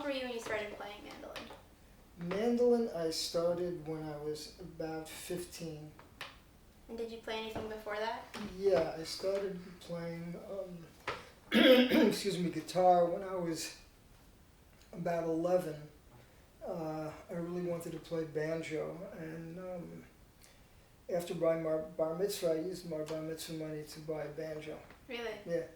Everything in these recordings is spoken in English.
were you when you started playing mandolin? Mandolin I started when I was about 15. And did you play anything before that? Yeah, I started playing guitar when I was about 11. I really wanted to play banjo, and after buying my bar mitzvah, I used my bar mitzvah money to buy a banjo. Really? Yeah.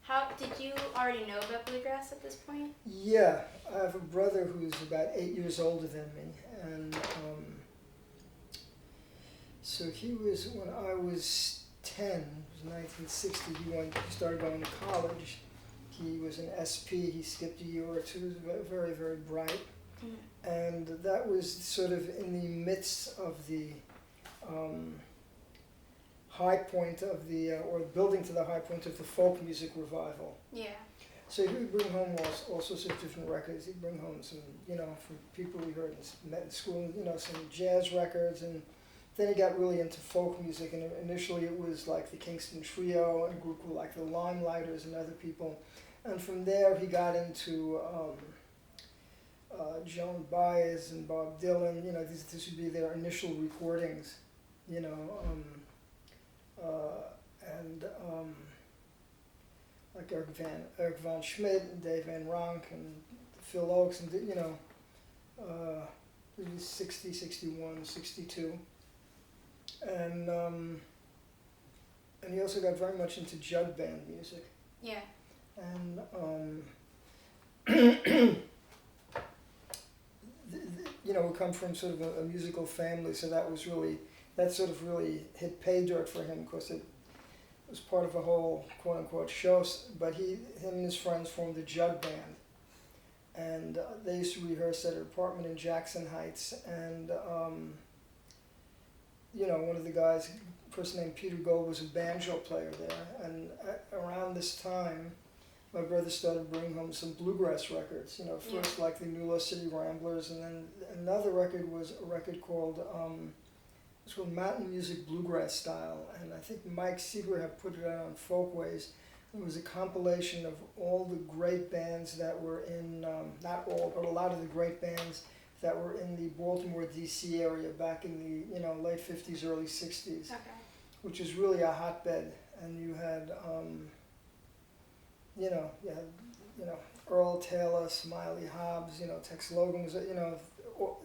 How did you already know about bluegrass at this point? Yeah, I have a brother who's about 8 years older than me, and so he was, when I was 10, it was 1960, he started going to college. He was an SP, he skipped a year or two, he was very, very bright. And that was sort of in the midst of the high point of the, or building to the high point of the folk music revival. Yeah. So he would bring home all sorts of different records. He'd bring home some, from people we heard met in school, some jazz records, and then he got really into folk music, and initially it was like the Kingston Trio and a group like the Limelighters and other people. And from there he got into Joan Baez and Bob Dylan, this would be their initial recordings, and like Eric Von Schmidt and Dave Van Ronk and Phil Oakes, and it was 60, 61, 62. And he also got very much into jug band music. Yeah. And we come from sort of a musical family, so that sort of really hit pay dirt for him, because it was part of a whole quote unquote show. But him and his friends formed a jug band, and they used to rehearse at an apartment in Jackson Heights. And one of the guys, a person named Peter Gold, was a banjo player there. And around this time, my brother started bringing home some bluegrass records. First like the New Lost City Ramblers, and then another record was a record called it's called Mountain Music Bluegrass Style, and I think Mike Seeger had put it out on Folkways. It was a compilation of all the great bands that were in, not all, but a lot of the great bands that were in the Baltimore, D.C. area back in the late 50s, early 60s, Okay. which is really a hotbed. And you had, Earl Taylor, Smiley Hobbs, Tex Logan,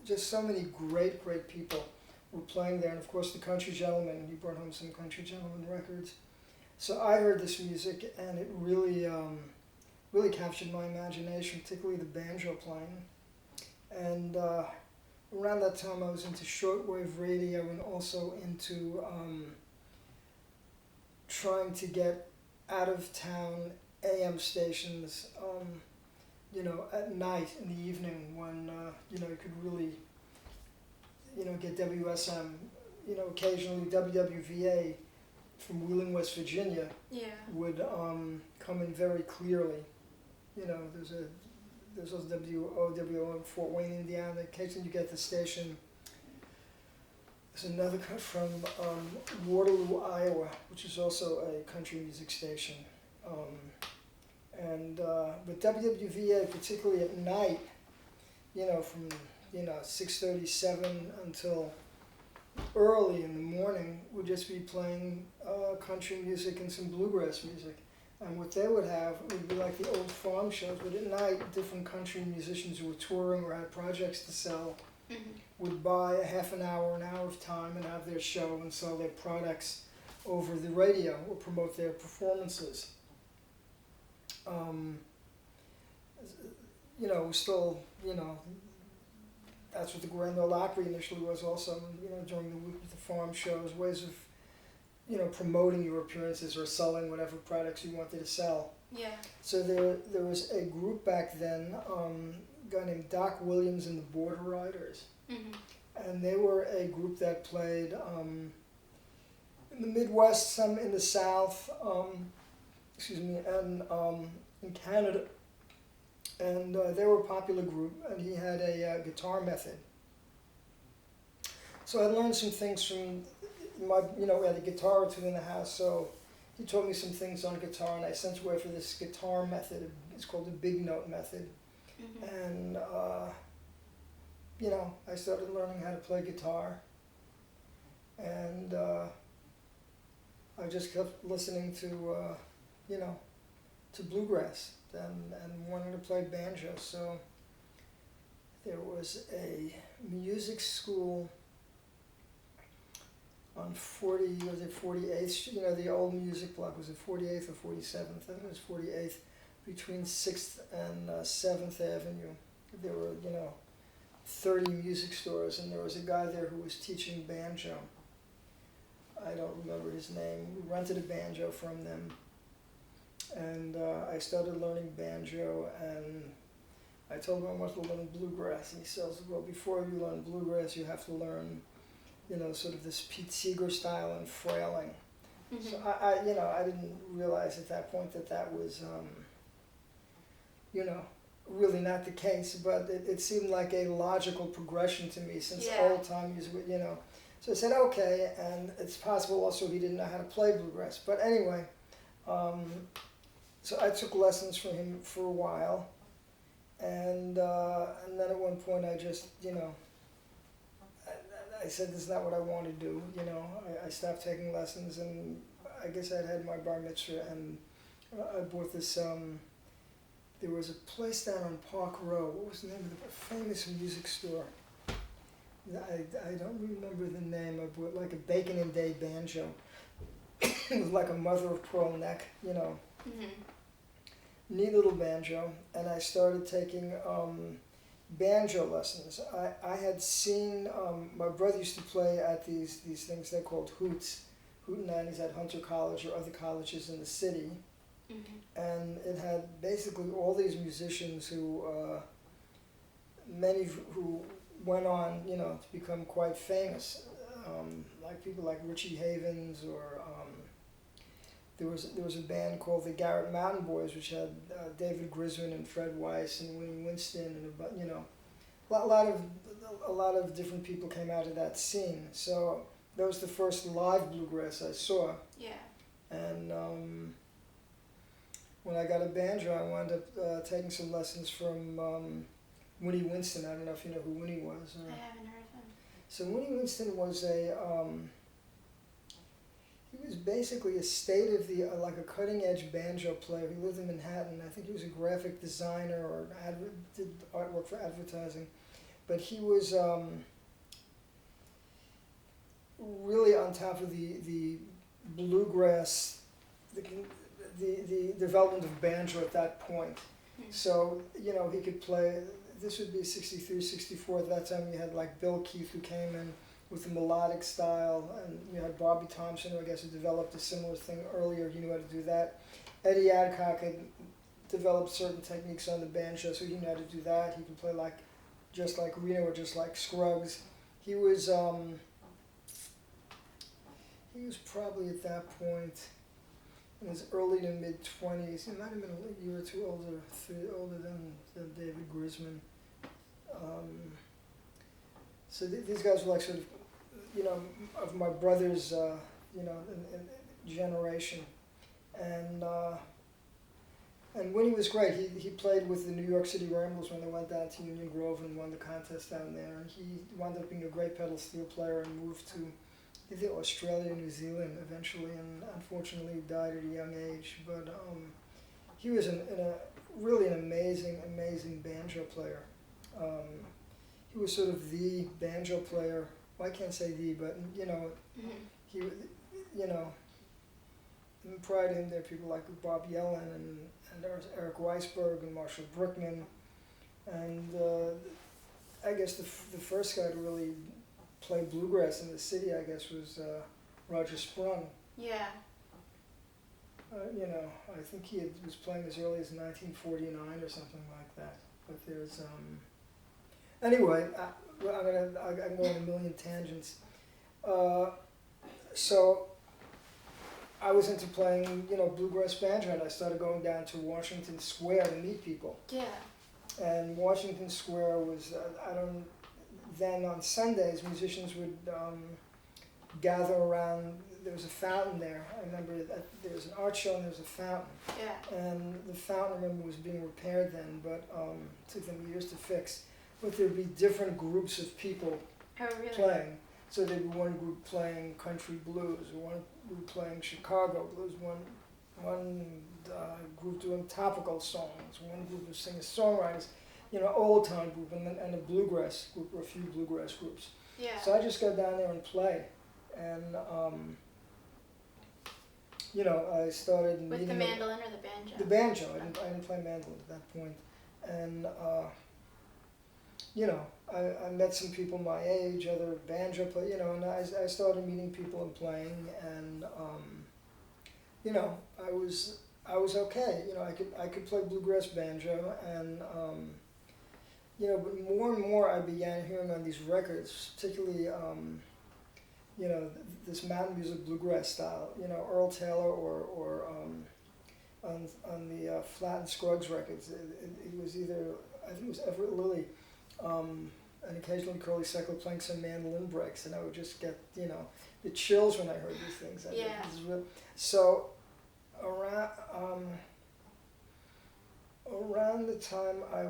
just so many great, great people were playing there. And of course the Country Gentlemen, he brought home some Country Gentlemen records. So I heard this music, and it really, really captured my imagination, particularly the banjo playing. And around that time I was into shortwave radio, and also into trying to get out of town AM stations, at night, in the evening, when, you could really, get WSM, occasionally WWVA from Wheeling, West Virginia, would come in very clearly. There's also WOWO in Fort Wayne, Indiana. Occasionally you get the station. There's another from Waterloo, Iowa, which is also a country music station. But WWVA, particularly at night, from 6:37 until early in the morning, would just be playing country music and some bluegrass music. And what they would have would be like the old farm shows, but at night, different country musicians who were touring or had projects to sell would buy a half an hour of time and have their show and sell their products over the radio or promote their performances. Still, that's what the Grand Ole Opry initially was also, during the week with the farm shows, ways of, promoting your appearances or selling whatever products you wanted to sell. Yeah. So there was a group back then, a guy named Doc Williams and the Border Riders. And they were a group that played in the Midwest, some in the South, and in Canada. And they were a popular group, and he had a guitar method. So I learned some things from my, we had a guitar or two in the house, so he taught me some things on guitar, and I sent away for this guitar method. It's called the big note method. And you know, I started learning how to play guitar, and I just kept listening to you know, to bluegrass and wanting to play banjo. So there was a music school on 48th, you know, the old music block, was it 48th or 47th? I think it was 48th, between 6th and 7th Avenue. There were, you know, 30 music stores, and there was a guy there who was teaching banjo. I don't remember his name. We rented a banjo from them, and I started learning banjo, and I told him I wanted to learn bluegrass, and he says, well, before you learn bluegrass, you have to learn, you know, sort of this Pete Seeger style and frailing. So I, you know, I didn't realize at that point that that was, you know, really not the case, but it seemed like a logical progression to me since old time music, you know. So I said, okay, and it's possible also he didn't know how to play bluegrass. But anyway, so I took lessons from him for a while, and then at one point I just, you know, I said, this is not what I want to do, you know. I stopped taking lessons, and I guess I'd had my bar mitzvah, and I bought this, there was a place down on Park Row. What was the name of the famous music store? I don't remember the name. I bought like a Bacon and Day banjo. It was like a mother of pearl neck, you know. Neat little banjo, and I started taking banjo lessons. I had seen, my brother used to play at these things they called hoots, hootenannies at Hunter College or other colleges in the city. And it had basically all these musicians who, many who went on, you know, to become quite famous, like people like Richie Havens, or there was a band called the Garrett Mountain Boys, which had David Grisman and Fred Weiss and Winnie Winston, and you know, a lot of different people came out of that scene. So that was the first live bluegrass I saw. Yeah. And when I got a banjo, I wound up taking some lessons from Winnie Winston. I don't know if you know who Winnie was. I haven't heard of him. So Winnie Winston was he was basically a like a cutting edge banjo player. He lived in Manhattan. I think he was a graphic designer or did artwork for advertising. But he was really on top of the bluegrass, the development of banjo at that point. So, you know, he could play, this would be 63, 64. At that time you had like Bill Keith, who came in with the melodic style, and you had Bobby Thompson, who I guess had developed a similar thing earlier. He knew how to do that. Eddie Adcock had developed certain techniques on the banjo, so he knew how to do that. He could play like, just like Reno or just like Scruggs. He was probably at that point in his early to mid 20s. He might have been a year or two older than David Grisman. So these guys were like sort of, you know, of my brother's, you know, in generation, and Winnie was great. He played with the New York City Ramblers when they went down to Union Grove and won the contest down there. And he wound up being a great pedal steel player and moved to either Australia or New Zealand eventually, and unfortunately died at a young age. But he was really an amazing banjo player. He was sort of the banjo player. Well, I can't say the, but you know, he, you know, prior to him there were people like Bob Yellen and there was Eric Weisberg and Marshall Brickman, and I guess the first guy to really play bluegrass in the city, I guess, was Roger Sprung. Yeah. You know, I think he was playing as early as 1949 or something like that. But there's anyway, I'm going on a million tangents. So I was into playing, you know, bluegrass banjo, and I started going down to Washington Square to meet people. Yeah. And Washington Square was, then on Sundays, musicians would gather around. There was a fountain there. I remember that there was an art show and there was a fountain. Yeah. And the fountain, I remember, was being repaired then, but it took them years to fix. But there'd be different groups of people Oh, really? playing. So there'd be one group playing country blues, or one group playing Chicago blues, one group doing topical songs, one group of singer-songwriters, you know, old-time group, and a bluegrass group, or a few bluegrass groups. Yeah. So I just go down there and play, and you know, I started With meeting the mandolin or the banjo? the banjo. I didn't play mandolin at that point, and you know, I met some people my age, other banjo play, you know, and I started meeting people and playing, and you know, I was okay. You know, I could play bluegrass banjo, and you know, but more and more I began hearing on these records, particularly you know, this mountain music bluegrass style. You know, Earl Taylor or on the Flat and Scruggs records. It was either, I think it was Everett Lilly, and occasionally Curly Seckler playing some mandolin breaks, and I would just get, you know, the chills when I heard these things. Yeah. So around the time I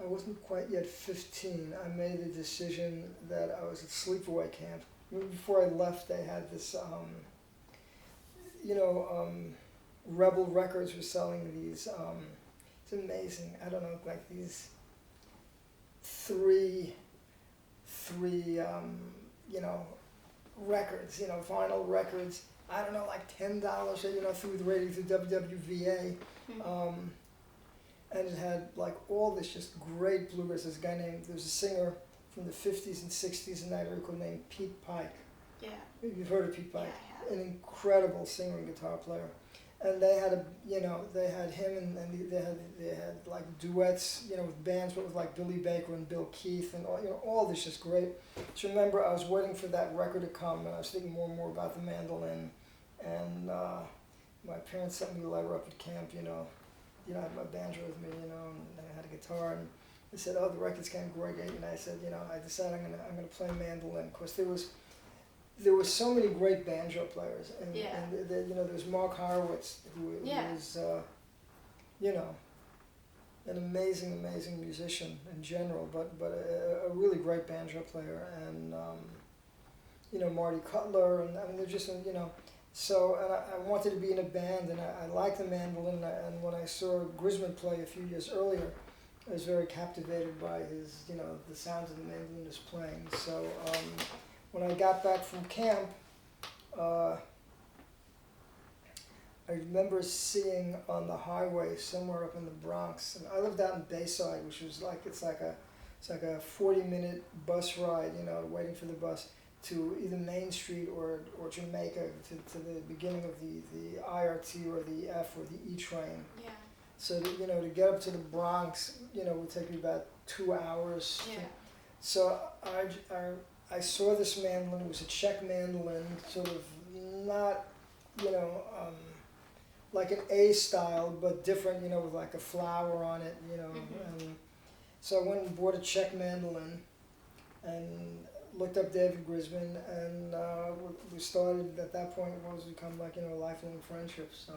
wasn't quite yet 15, I made a decision that I was at sleepaway camp. Before I left, they had this, you know, Rebel Records was selling these, it's amazing, I don't know, like these three, you know, records, you know, vinyl records, I don't know, like $10, you know, through the radio, through WWVA. Mm-hmm. And it had like all this just great bluegrass. This guy named, there was a singer from the 50s and 60s in Niagara named Pete Pike. Yeah. You've heard of Pete Pike? Yeah, I have. An incredible singer and guitar player. And they had you know, they had him and they had like duets, you know, with bands, but with like Billy Baker and Bill Keith and all, you know, all this just great. So remember, I was waiting for that record to come, and I was thinking more and more about the mandolin. And my parents sent me a letter up at camp, you know, I had my banjo with me, you know, and I had a guitar, and they said, "Oh, the record's getting great," and I said, you know, I decided I'm gonna play mandolin, because there was so many great banjo players, and, Yeah. and you know, there's Mark Horowitz, who Yeah. was, you know, an amazing musician in general, but a really great banjo player, and you know, Marty Cutler, and I mean, they're just, you know. So, and I wanted to be in a band, and I liked the mandolin, and when I saw Grisman play a few years earlier, I was very captivated by his, you know, the sounds of the mandolinist playing. So, when I got back from camp, I remember seeing on the highway somewhere up in the Bronx, and I lived out in Bayside, which was like, it's like a 40-minute bus ride, you know, waiting for the bus to either Main Street or Jamaica, to the beginning of the IRT or the F or the E train. Yeah. So you know, to get up to the Bronx, you know, would take me about 2 hours. Yeah. So I saw this mandolin. It was a Czech mandolin, sort of not, you know, like an A style, but different, you know, with like a flower on it, you know. Mm-hmm. And so I went and bought a Czech mandolin, and looked up David Grisman, and we started at that point. It was become like, you know, a lifelong friendship. So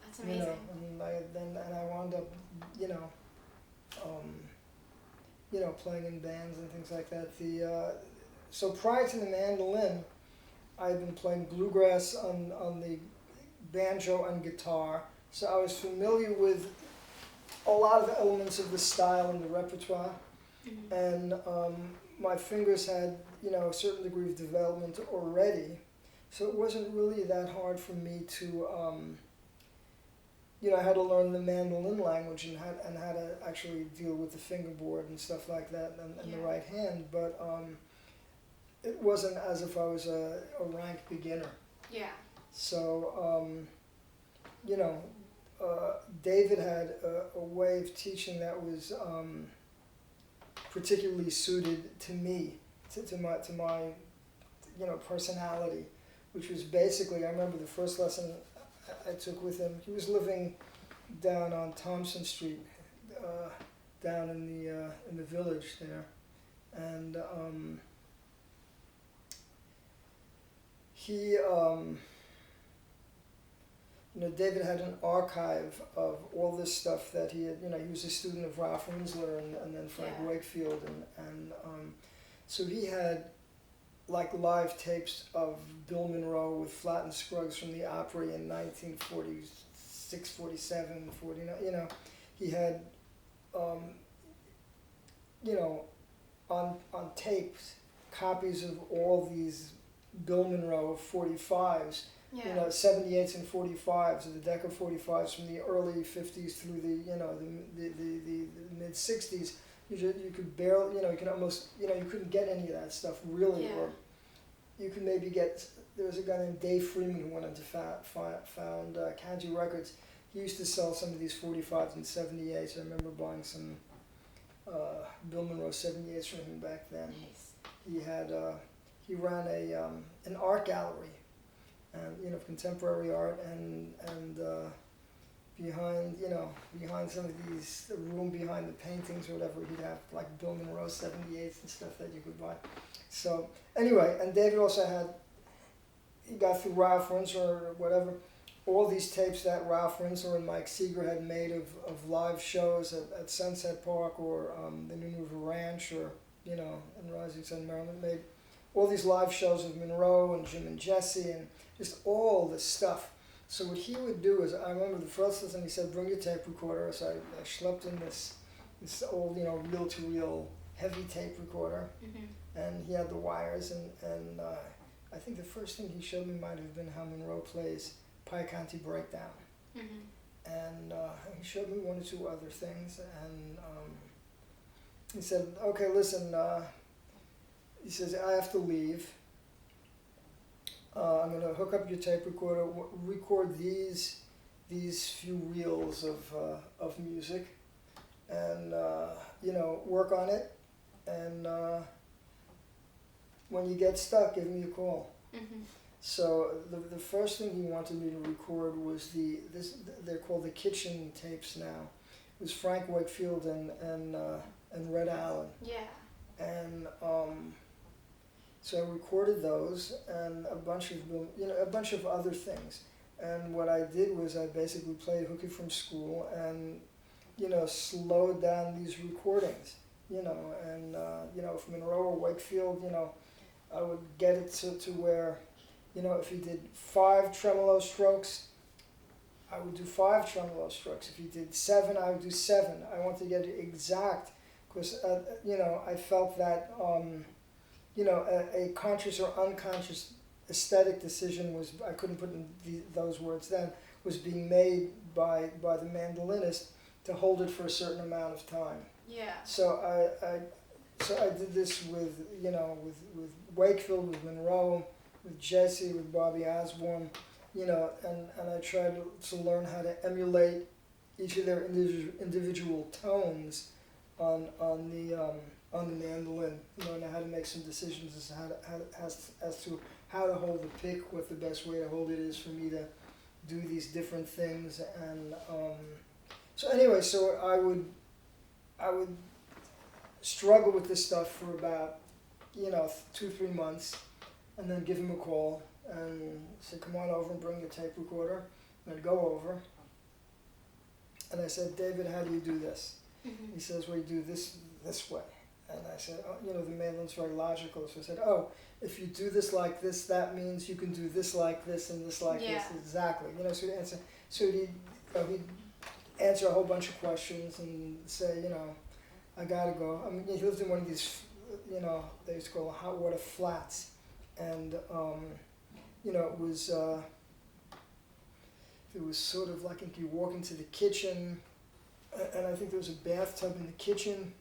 That's amazing. you know, and I wound up, you know, playing in bands and things like that. So prior to the mandolin, I'd been playing bluegrass on the banjo and guitar. So I was familiar with a lot of the elements of the style and the repertoire, Mm-hmm. and my fingers had, you know, a certain degree of development already, so it wasn't really that hard for me to, you know, I had to learn the mandolin language and how to actually deal with the fingerboard and stuff like that, and the right hand, but it wasn't as if I was a rank beginner. Yeah. So, you know, David had a way of teaching that was particularly suited to me, to my, you know, personality, which was basically, I remember the first lesson I took with him. He was living down on Thompson Street, down in the village there, and he, David had an archive of all this stuff that he had, he was a student of Ralph Winsler and then Frank Wakefield, and so he had like live tapes of Bill Monroe with Flatt and Scruggs from the Opry in 1946, 47, 49, he had, on tapes, copies of all these Bill Monroe 45s, 78s and 45s, the deck of 45s from the early 50s through the mid 60s. You could barely, you could almost, you couldn't get any of that stuff really, or you could maybe get. There was a guy named Dave Freeman who went into found County Records. He used to sell some of these 45s and 78s. I remember buying some Bill Monroe 78s from him back then. Nice. He had he ran an art gallery, and contemporary art, and behind some of these, the room behind the paintings or whatever, he'd have like Bill Monroe 78s and stuff that you could buy. So anyway, and David also had, he got through Ralph Winsler or whatever, all these tapes that Ralph Winsler and Mike Seeger had made of live shows at Sunset Park or the New River Ranch or, in Rising Sun, Maryland, made all these live shows of Monroe and Jim and Jesse and just all this stuff. So what he would do is, I remember the first time he said, bring your tape recorder. So I schlepped in this old, reel-to-reel heavy tape recorder, and he had the wires, and I think the first thing he showed me might have been how Monroe plays Pike County Breakdown. And he showed me one or two other things, and he said, okay, listen, he says, I have to leave. I'm going to hook up your tape recorder, record these few reels of music, and work on it. And when you get stuck, give me a call. So the first thing he wanted me to record was they're called the kitchen tapes now. It was Frank Wakefield and Red Allen. Yeah. And so I recorded those and a bunch of other things. And what I did was I basically played hooky from school and, slowed down these recordings, and, from Monroe or Wakefield, I would get it to where, if he did 5 tremolo strokes, I would do 5 tremolo strokes. If he did 7, I would do 7. I wanted to get it exact because, I felt that, a conscious or unconscious aesthetic decision was, I couldn't put in those words then, was being made by the mandolinist to hold it for a certain amount of time. Yeah. So I did this with Wakefield, with Monroe, with Jesse, with Bobby Osborne, and I tried to learn how to emulate each of their individual tones on the mandolin, and how to make some decisions as to how to hold the pick, what the best way to hold it is for me to do these different things, and so anyway, so I would struggle with this stuff for about 2-3 months, and then give him a call and say, come on over and bring your tape recorder, and I'd go over, and I said, David, how do you do this? He says, well, you do this way. And I said, the mandolin's very logical. So I said, if you do this like this, that means you can do this like this and this like this. Exactly. So he'd answer a whole bunch of questions and say, I gotta go. I mean, he lived in one of these, they used to call hot water flats. And, it was sort of like if you walk into the kitchen, and I think there was a bathtub in the kitchen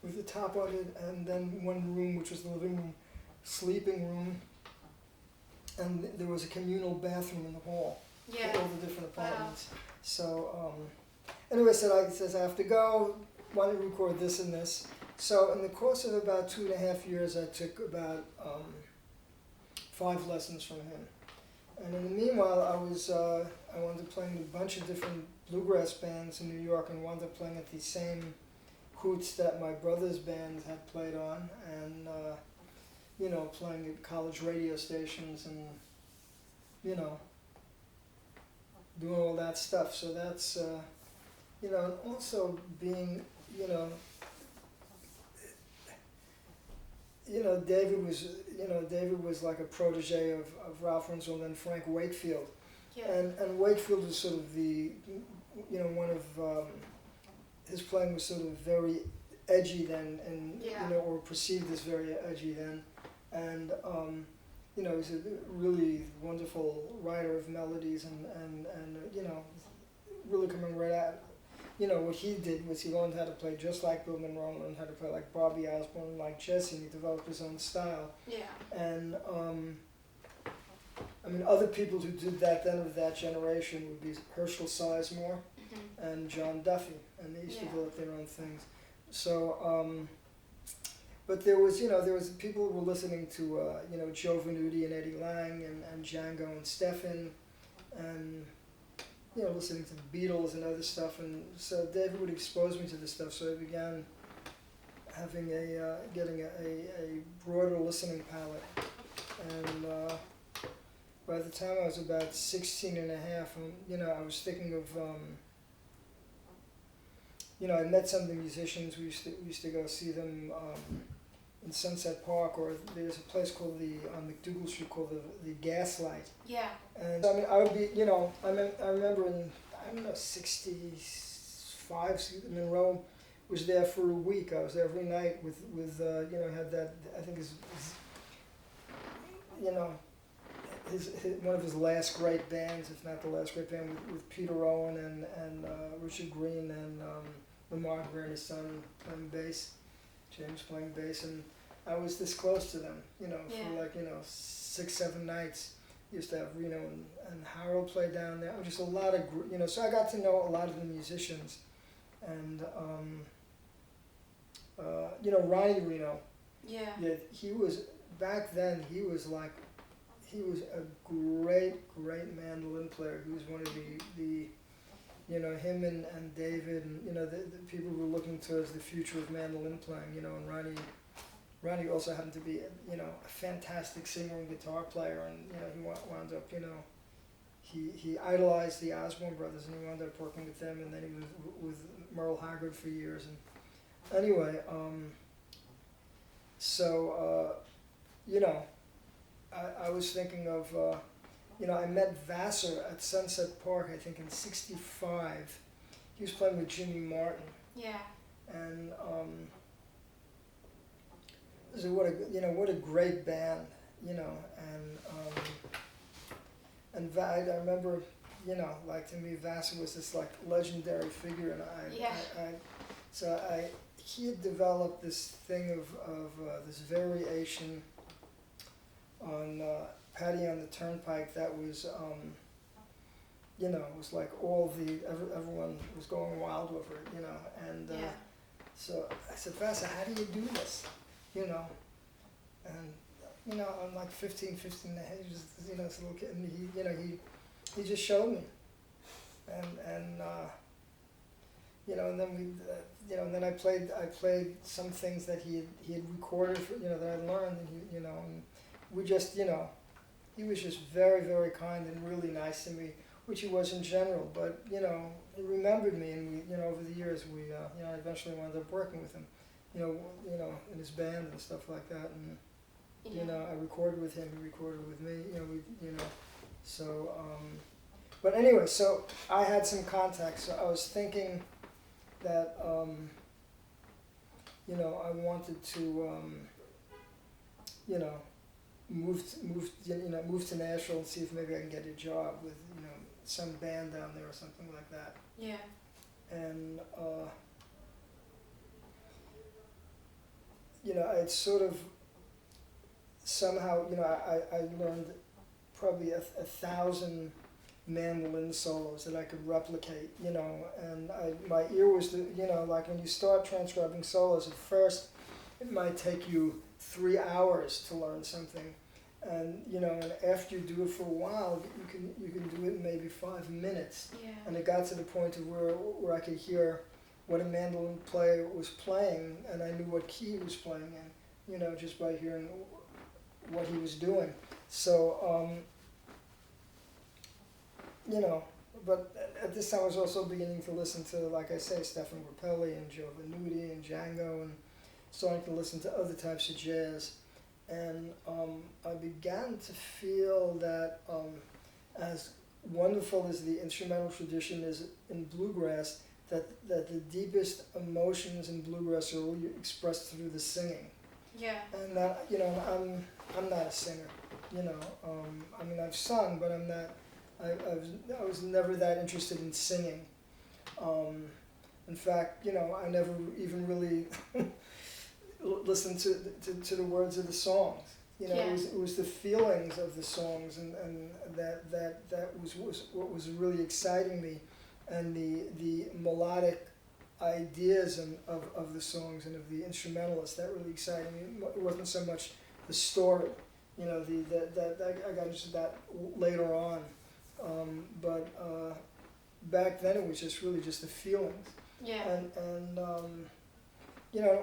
with the top on it, and then one room, which was the living room, sleeping room, and there was a communal bathroom in the hall for all the different apartments. Wow. So anyway, he says, I have to go, why don't you record this and this? So in the course of about 2.5 years, I took about 5 lessons from him. And in the meanwhile, I wound up playing with a bunch of different bluegrass bands in New York, and wound up playing at the same hoots that my brother's band had played on, and you know, playing at college radio stations, and you know, doing all that stuff. So that's you know, and also being, you know, David was like a protege of Ralph Runsell and then Frank Wakefield. Yeah. And Wakefield was sort of the, you know, one of, his playing was sort of very edgy then, and, Yeah. you know, or perceived as very edgy then. And, you know, he's a really wonderful writer of melodies, and you know, really coming right at, you know, what he did was he learned how to play just like Bill Monroe, learned how to play like Bobby Osborne, like Jesse, and he developed his own style. Yeah. And I mean, other people who did that then of that generation would be Herschel Sizemore Mhm. and John Duffy, and they used to Yeah. develop their own things. So, but there was, you know, people who were listening to, you know, Joe Venuti and Eddie Lang, and Django and Stephan, and, you know, listening to the Beatles and other stuff. And so David would expose me to this stuff, so I began having getting a broader listening palette. And by the time I was about 16 and a half, you know, I was thinking of, you know, I met some of the musicians. We used to go see them in Sunset Park, or there's a place called on McDougal Street called the Gaslight. Yeah. And I mean, I would be, you know, I remember in, I don't know, 65, Monroe was there for a week. I was there every night with you know, had that, I think his you know, his one of his last great bands, if not the last great band, with Peter Rowan and Richard Green and Lamar Greer and his son playing bass, James playing bass, and I was this close to them, you know, Yeah. for like, you know, 6-7 nights. Used to have Reno and Harold play down there. Just a lot of, you know, so I got to know a lot of the musicians, and you know, Ronnie Reno. Yeah. Yeah, he was, back then he was a great mandolin player. He was one of the you know, him and David, and you know, the people who were looking towards the future of mandolin playing, you know. And Ronnie also happened to be, you know, a fantastic singer and guitar player, and you know, he wound up, you know, he idolized the Osborne brothers, and he wound up working with them, and then he was with Merle Haggard for years. And anyway, so you know, I was thinking of, you know, I met Vassar at Sunset Park, I think in '65. He was playing with Jimmy Martin, Yeah. and so what a great band, you know. And I remember, you know, like, to me Vassar was this like legendary figure, and he had developed this thing of this variation on Patty on the Turnpike that was, you know, it was like everyone was going wild over it, you know. And Yeah. so I said, Vassar, how do you do this, you know? And you know, I'm like 15 and a half, just, you know, this little kid, and he, you know, he just showed me, and you know, and then we, you know, and then I played some things that he had recorded, for, you know, that I learned, and he, you know, and we just, you know, he was just very, very kind and really nice to me, which he was in general, but you know, he remembered me, and we, you know, over the years we, you know, I eventually wound up working with him, you know, in his band and stuff like that, and. Yeah. You know, I recorded with him, he recorded with me, you know, so, but anyway, so I had some contacts, so I was thinking that, you know, I wanted to, you know, move to Nashville and see if maybe I can get a job with, you know, some band down there or something like that. Yeah. And, you know, it's sort of, somehow, you know, I learned probably 1,000 mandolin solos that I could replicate, you know, and my ear was, you know, like when you start transcribing solos, at first it might take you 3 hours to learn something, and you know, and after you do it for a while, you can do it in maybe 5 minutes. Yeah. And it got to the point of where I could hear what a mandolin player was playing, and I knew what key he was playing in, just by hearing what he was doing. So, but at this time I was also beginning to listen to, like I say, Stefan Grappelli and Joe Venuti and Django, and starting to listen to other types of jazz. And I began to feel that as wonderful as the instrumental tradition is in bluegrass, that the deepest emotions in bluegrass are really expressed through the singing. Yeah. And that, I'm not a singer. I mean, I've sung, but I'm not. I was never that interested in singing. In fact, I never even really listened to the words of the songs. It was the feelings of the songs, and that was what was really exciting me, and the melodic ideas of the songs and of the instrumentalists that really excited me. It wasn't so much the story, I got into that later on, but back then it was just really just the feelings. Yeah. And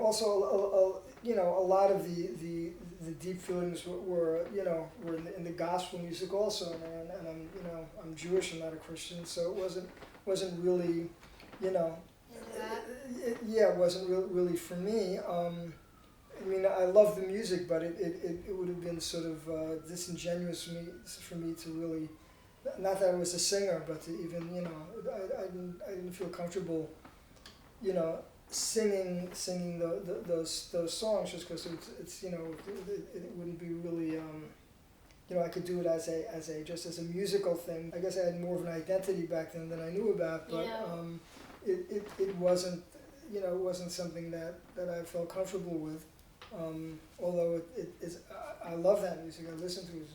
also a lot of the deep feelings were in the gospel music also, and I'm Jewish, I'm not a Christian, so it wasn't really it wasn't really for me. I mean, I love the music, but it would have been sort of disingenuous for me to really, not that I was a singer, but to even I didn't feel comfortable singing those songs, just because it's it wouldn't be really I could do it as a musical thing. I guess I had more of an identity back then than I knew about, but it wasn't it wasn't something that I felt comfortable with. Although it is, I love that music. I listen to it.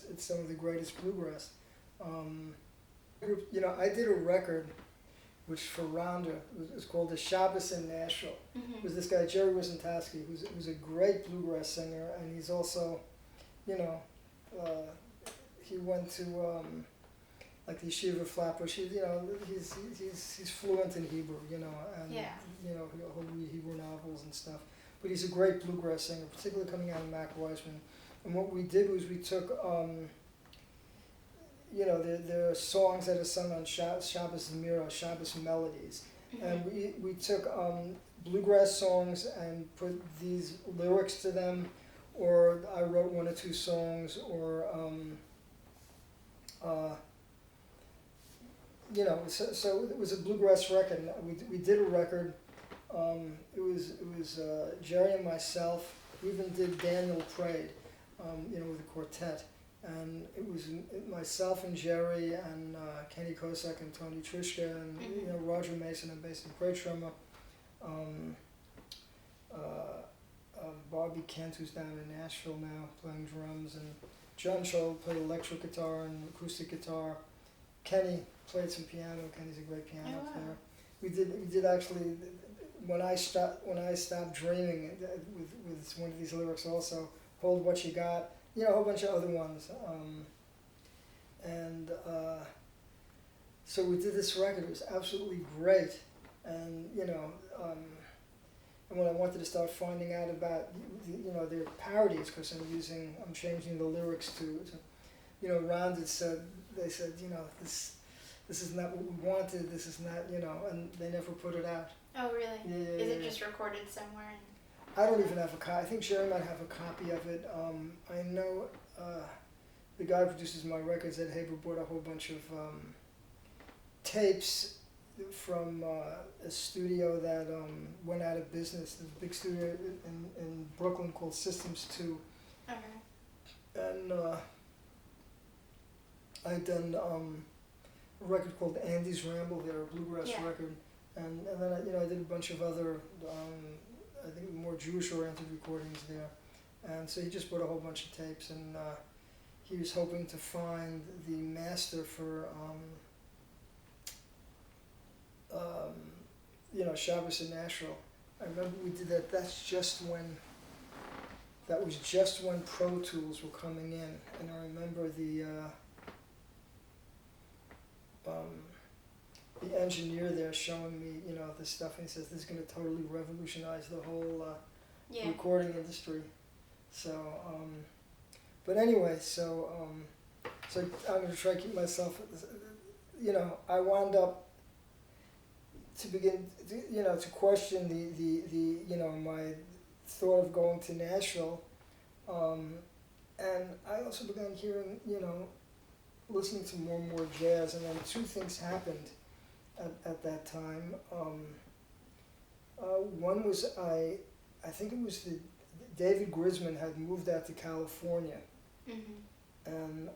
It's some of the greatest bluegrass. I did a record, which for Ronda was called The Shabbos in Nashville. Mm-hmm. It was this guy Jerry Wozentowski, who's a great bluegrass singer, and he's also, he went to like the Yeshiva of Flatbush. He's fluent in Hebrew, and he'll read Hebrew novels and stuff. But he's a great bluegrass singer, particularly coming out of Mac Wiseman. And what we did was we took, the songs that are sung on Shabbos Mira, Shabbos melodies, and we took bluegrass songs and put these lyrics to them, or I wrote one or two songs, or so it was a bluegrass record. We did a record. It was Jerry and myself. We even did Daniel Prade, with a quartet, and it was myself and Jerry and Kenny Kosek and Tony Trischka and Roger Mason and bass and great drummer. Bobby Kent, who's down in Nashville now playing drums, and John Scholl played electric guitar and acoustic guitar. Kenny played some piano. Kenny's a great piano player. We did actually. When I stopped dreaming, with one of these lyrics also, hold what you got, a whole bunch of other ones, and so we did this record. It was absolutely great, and and when I wanted to start finding out about their parodies, because I'm changing the lyrics to Ron had said, they said this is not what we wanted, this is not and they never put it out. Oh, really? Yeah. Is it just recorded somewhere? I don't even have a copy. I think Jerry might have a copy of it. I know the guy who produces my records, Ed Haber, bought a whole bunch of tapes from a studio that went out of business. There's a big studio in Brooklyn called Systems 2. Okay. And I'd done a record called Andy's Ramble there, a bluegrass record. And then I did a bunch of other, I think more Jewish-oriented recordings there. And so he just bought a whole bunch of tapes, and he was hoping to find the master for, Shabbos in Nashville. I remember we did that. That was just when Pro Tools were coming in, and I remember the engineer there showing me, you know, this stuff, and he says this is going to totally revolutionize the whole Yeah. recording industry. So, but anyway, so I'm going to try to keep myself, you know, I wound up to begin, you know, to question the you know, my thought of going to Nashville, and I also began hearing, you know, listening to more and more jazz, and then two things happened at that time. One was I think it was David Grisman had moved out to California, and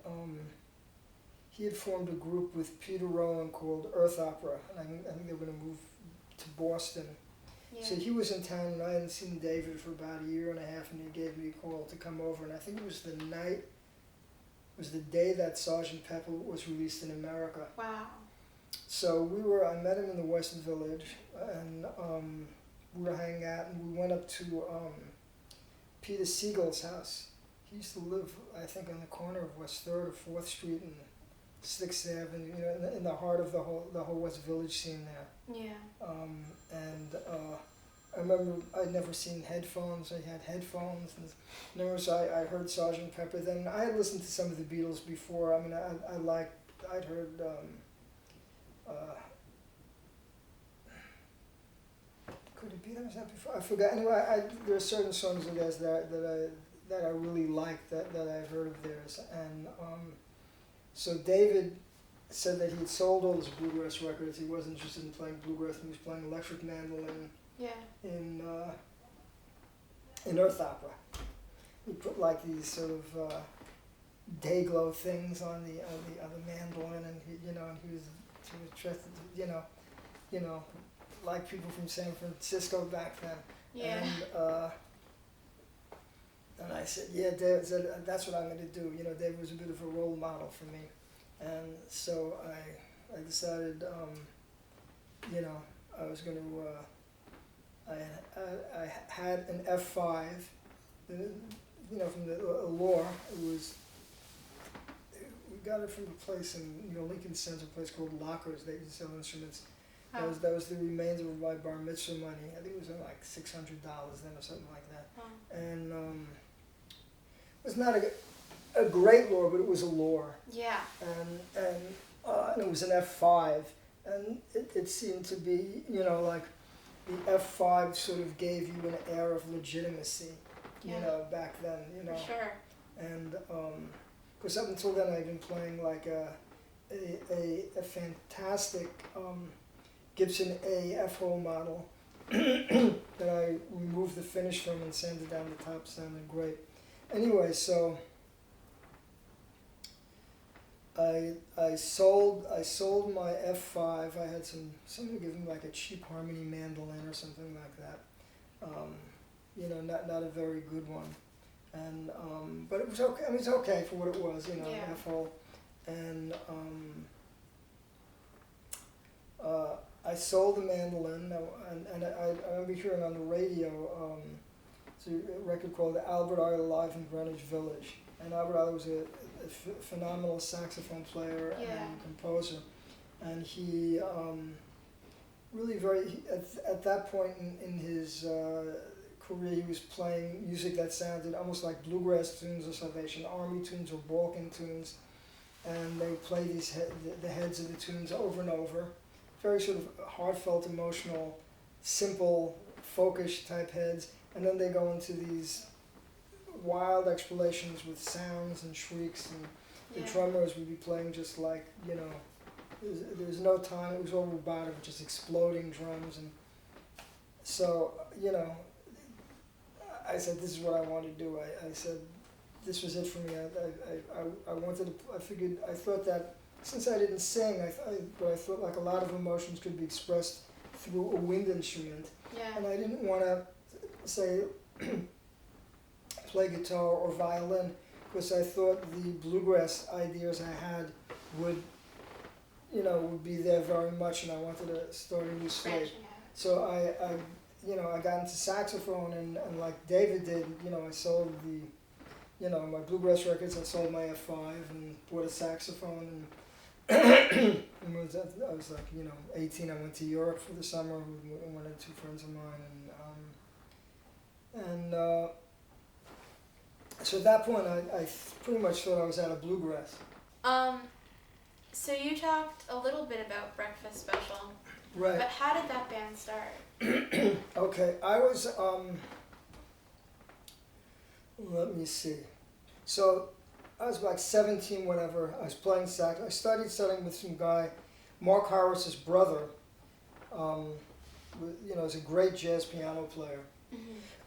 he had formed a group with Peter Rowan called Earth Opera, and I think they were going to move to Boston. Yeah. So he was in town, and I hadn't seen David for about a year and a half, and he gave me a call to come over, and I think it was the day that Sgt. Pepper was released in America. Wow. So I met him in the West Village, and we were hanging out, and we went up to Peter Siegel's house. He used to live, I think, on the corner of West 3rd or 4th Street and 6th Avenue, you know, in the heart of the whole West Village scene there. Yeah. I remember I'd never seen headphones. I had headphones, and so I heard Sgt. Pepper. Then I had listened to some of the Beatles before. I mean, I'd heard. Could it be that was that before? I forgot. Anyway, there are certain songs of theirs that I really liked that I've heard of theirs, and so David said that he had sold all his bluegrass records. He wasn't interested in playing bluegrass, and he was playing electric mandolin. Yeah. In Earth Opera. We put like these sort of day glow things on the mandolin, and he was interested, you know, like people from San Francisco back then. Yeah. And I said, yeah, David said, that's what I'm going to do. You know, David was a bit of a role model for me, and so I decided, you know, I was going to. I had an F5, you know, from the Lore. We got it from a place in, you know, Lincoln Center, a place called Lockers. They used to sell instruments. Oh. That was the remainder of my bar mitzvah money. I think it was like $600 then or something like that. Oh. And it was not a great Lore, but it was a Lore. Yeah. And it was an F5, and it seemed to be, you know, like. The F5 sort of gave you an air of legitimacy, you know, back then, you know. For sure. And because up until then I'd been playing like a fantastic Gibson A F-hole model that I removed the finish from and sanded down the top, sounded great. Anyway, so I sold my F5. I had somebody give me like a cheap harmony mandolin or something like that. You know, not a very good one, and but it was okay. I mean, it's okay for what it was, you know, Yeah. F-hole, and I sold the mandolin, and I remember hearing on the radio it's a record called Albert Ayler Live in Greenwich Village, and Albert Ayler was a phenomenal saxophone player and composer, and he really at that point in his career, he was playing music that sounded almost like bluegrass tunes or Salvation Army tunes or Balkan tunes, and they play the heads of the tunes over and over, very sort of heartfelt, emotional, simple, folkish type heads, and then they go into these wild explorations with sounds and shrieks, and the drummers would be playing just like, you know, there was no time, it was all robotic, just exploding drums. And so, you know, I said, this is what I want to do. I said, this was it for me. I wanted to, I thought that since I didn't sing, but I thought like a lot of emotions could be expressed through a wind instrument. Yeah. And I didn't want to say, play guitar or violin, because I thought the bluegrass ideas I had would be there very much, and I wanted to start a new slate. So I got into saxophone, and like David did, I sold my bluegrass records, I sold my F5 and bought a saxophone, I was like, 18. I went to Europe for the summer. We went with two friends of mine, and so at that point, I pretty much thought I was out of bluegrass. So you talked a little bit about Breakfast Special. Right. But how did that band start? Okay, I was, let me see. So I was like 17, whatever. I was playing sax. I started studying with some guy, Mark Harris's brother. He's a great jazz piano player.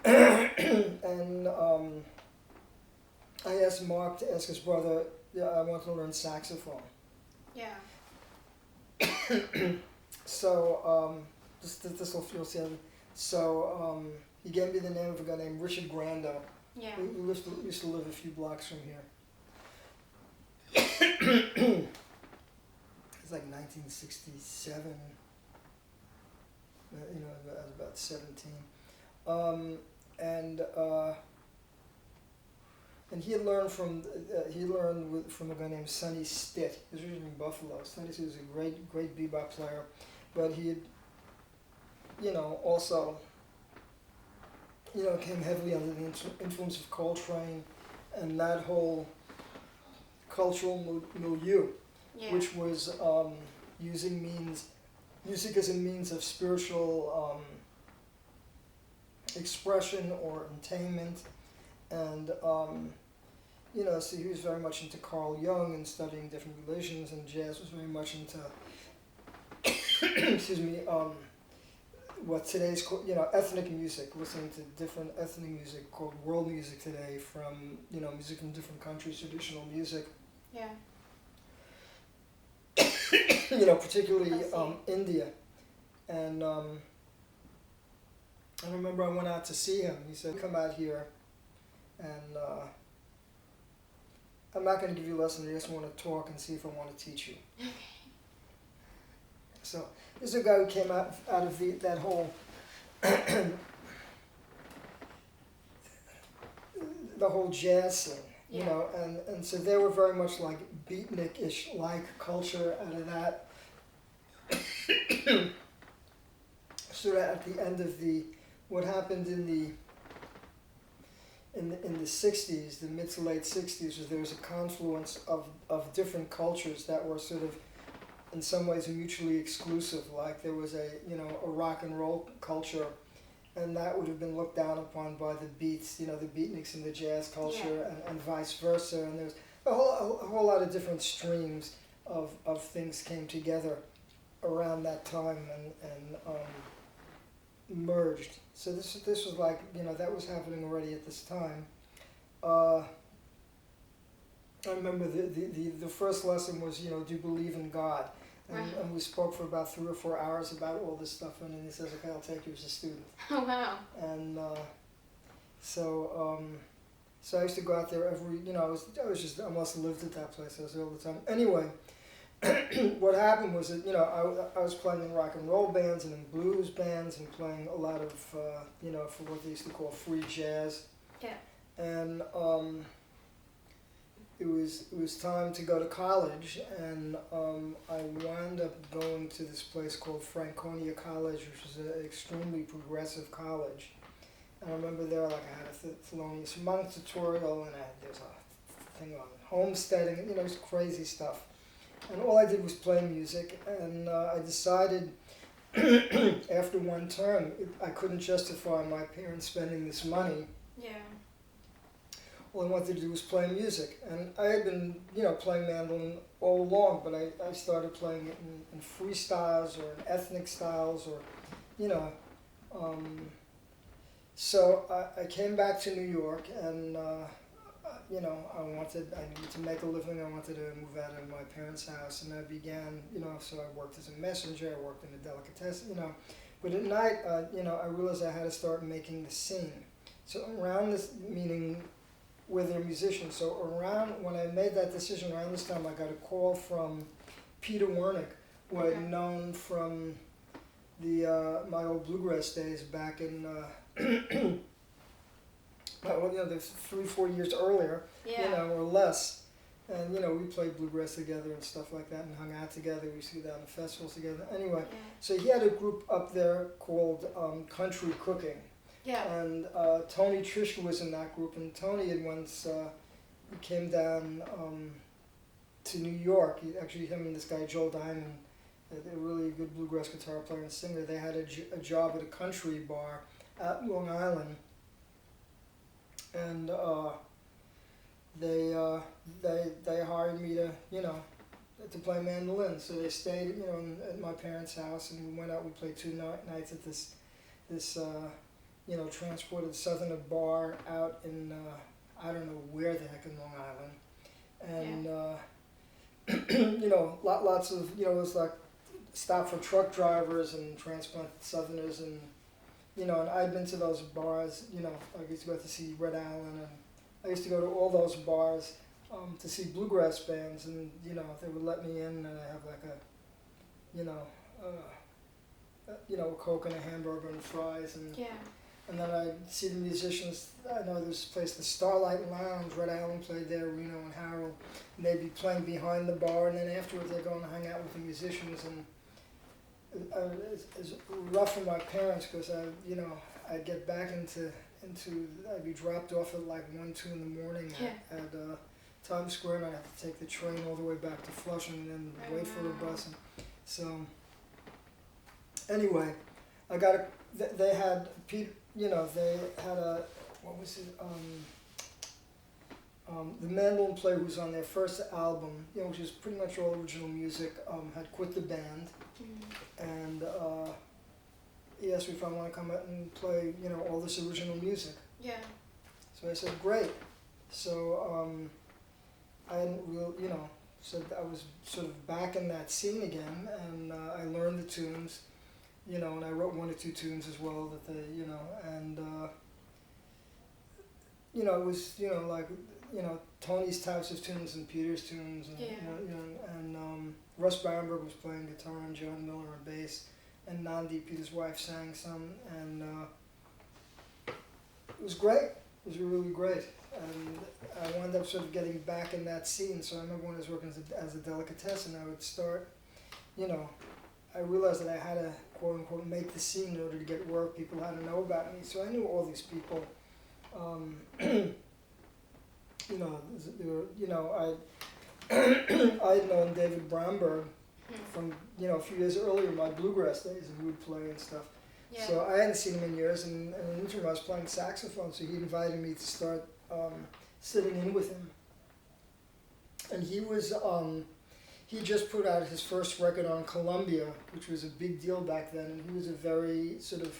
And I asked Mark to ask his brother, I want to learn saxophone. Yeah. So, this will feel silly. So, he gave me the name of a guy named Richard Grando. Yeah. Who used to live a few blocks from here. It's like 1967. I was about 17. And he had learned from a guy named Sonny Stitt. He was originally in Buffalo. Sonny Stitt was a great bebop player, but he had, also, came heavily under the influence of Coltrane and that whole cultural milieu, Yeah. which was using music as a means of spiritual expression or attainment, and so he was very much into Carl Jung and studying different religions, and jazz was very much into excuse me, what today's called, ethnic music, listening to different ethnic music called world music today, from music from different countries, traditional music. Yeah. Particularly India. And I remember I went out to see him. He said, come out here, and I'm not going to give you a lesson. I just want to talk and see if I want to teach you. Okay. So this is a guy who came out of that whole the whole jazz scene. Yeah. And so they were very much like beatnik-ish like culture out of that. Sort of at the end of what happened in the 60s, the mid to late 60s, was there was a confluence of different cultures that were sort of in some ways mutually exclusive. Like there was a rock and roll culture, and that would have been looked down upon by the beats, the beatniks in the jazz culture, and vice versa. And there was a whole lot of different streams of things came together around that time and merged. So this was like, that was happening already at this time. I remember the first lesson was, do you believe in God? And we spoke for about 3 or 4 hours about all this stuff, and then he says, okay, I'll take you as a student. Oh, wow. And so I used to go out there every, I must have lived at that place. I was there all the time. Anyway, what happened was that, I was playing in rock and roll bands and in blues bands and playing a lot of, for what they used to call free jazz. Yeah. And it was time to go to college, and I wound up going to this place called Franconia College, which was an extremely progressive college. And I remember there, like, I had a Thelonious Monk tutorial, and there's a thing on homesteading, it was crazy stuff. And all I did was play music, and I decided after one term I couldn't justify my parents spending this money. Yeah. All I wanted to do was play music, and I had been, playing mandolin all along, but I started playing it in freestyles or in ethnic styles, or, so I came back to New York, and I needed to make a living. I wanted to move out of my parents' house, and I began, so I worked as a messenger. I worked in a delicatessen, But at night, I realized I had to start making the scene. So around this, meaning where they're musicians. So when I made that decision, around this time, I got a call from Peter Wernick, who I'd known from my old bluegrass days back in, the 3-4 years earlier, or less. And we played bluegrass together and stuff like that, and hung out together. We used to go down to festivals together. Anyway, Yeah. so he had a group up there called Country Cooking, Yeah. and Tony Trischka was in that group. And Tony had once he came down to New York. Him and this guy Joel Diamond, a really good bluegrass guitar player and singer. They had a job at a country bar at Long Island, and they hired me to play mandolin. So they stayed at my parents' house, and we went out. We played 2 nights at this transported Southerner bar out in I don't know where the heck in Long Island, and lots of it was like stop for truck drivers and transplanted Southerners, and and I'd been to those bars. I used to go to see Red Allen, and I used to go to all those bars to see bluegrass bands, and they would let me in, and I have like a Coke and a hamburger and fries, and and then I'd see the musicians. I know there's a place, the Starlight Lounge. Red Allen played there, Reno and Harold, and they'd be playing behind the bar, and then afterwards they'd go and hang out with the musicians. And it's rough for my parents because I'd get back into I'd be dropped off at like 1-2 in the morning at Times Square, and I'd have to take the train all the way back to Flushing and then wait for a bus. And so anyway, they had they had what was it, the mandolin player who was on their first album, which is pretty much all original music, had quit the band, and he asked me if I want to come out and play, all this original music. Yeah. So I said, great. So I hadn't really, so I was sort of back in that scene again, and I learned the tunes, and I wrote 1 or 2 tunes as well that they, and it was, like, Tony's types of tunes and Peter's tunes, and and Russ Bamberg was playing guitar and John Miller on bass, and Nandi, Peter's wife, sang some, and it was great. It was really great, and I wound up sort of getting back in that scene. So I remember when I was working as a delicatessen, I would start, I realized that I had to quote unquote make the scene in order to get work. People had to know about me, so I knew all these people. I'd known David Bromberg from a few years earlier, my bluegrass days, and he would play and stuff. Yeah. So I hadn't seen him in years, and in the interim I was playing saxophone, so he invited me to start sitting in with him. And he was he just put out his first record on Columbia, which was a big deal back then, and he was a very sort of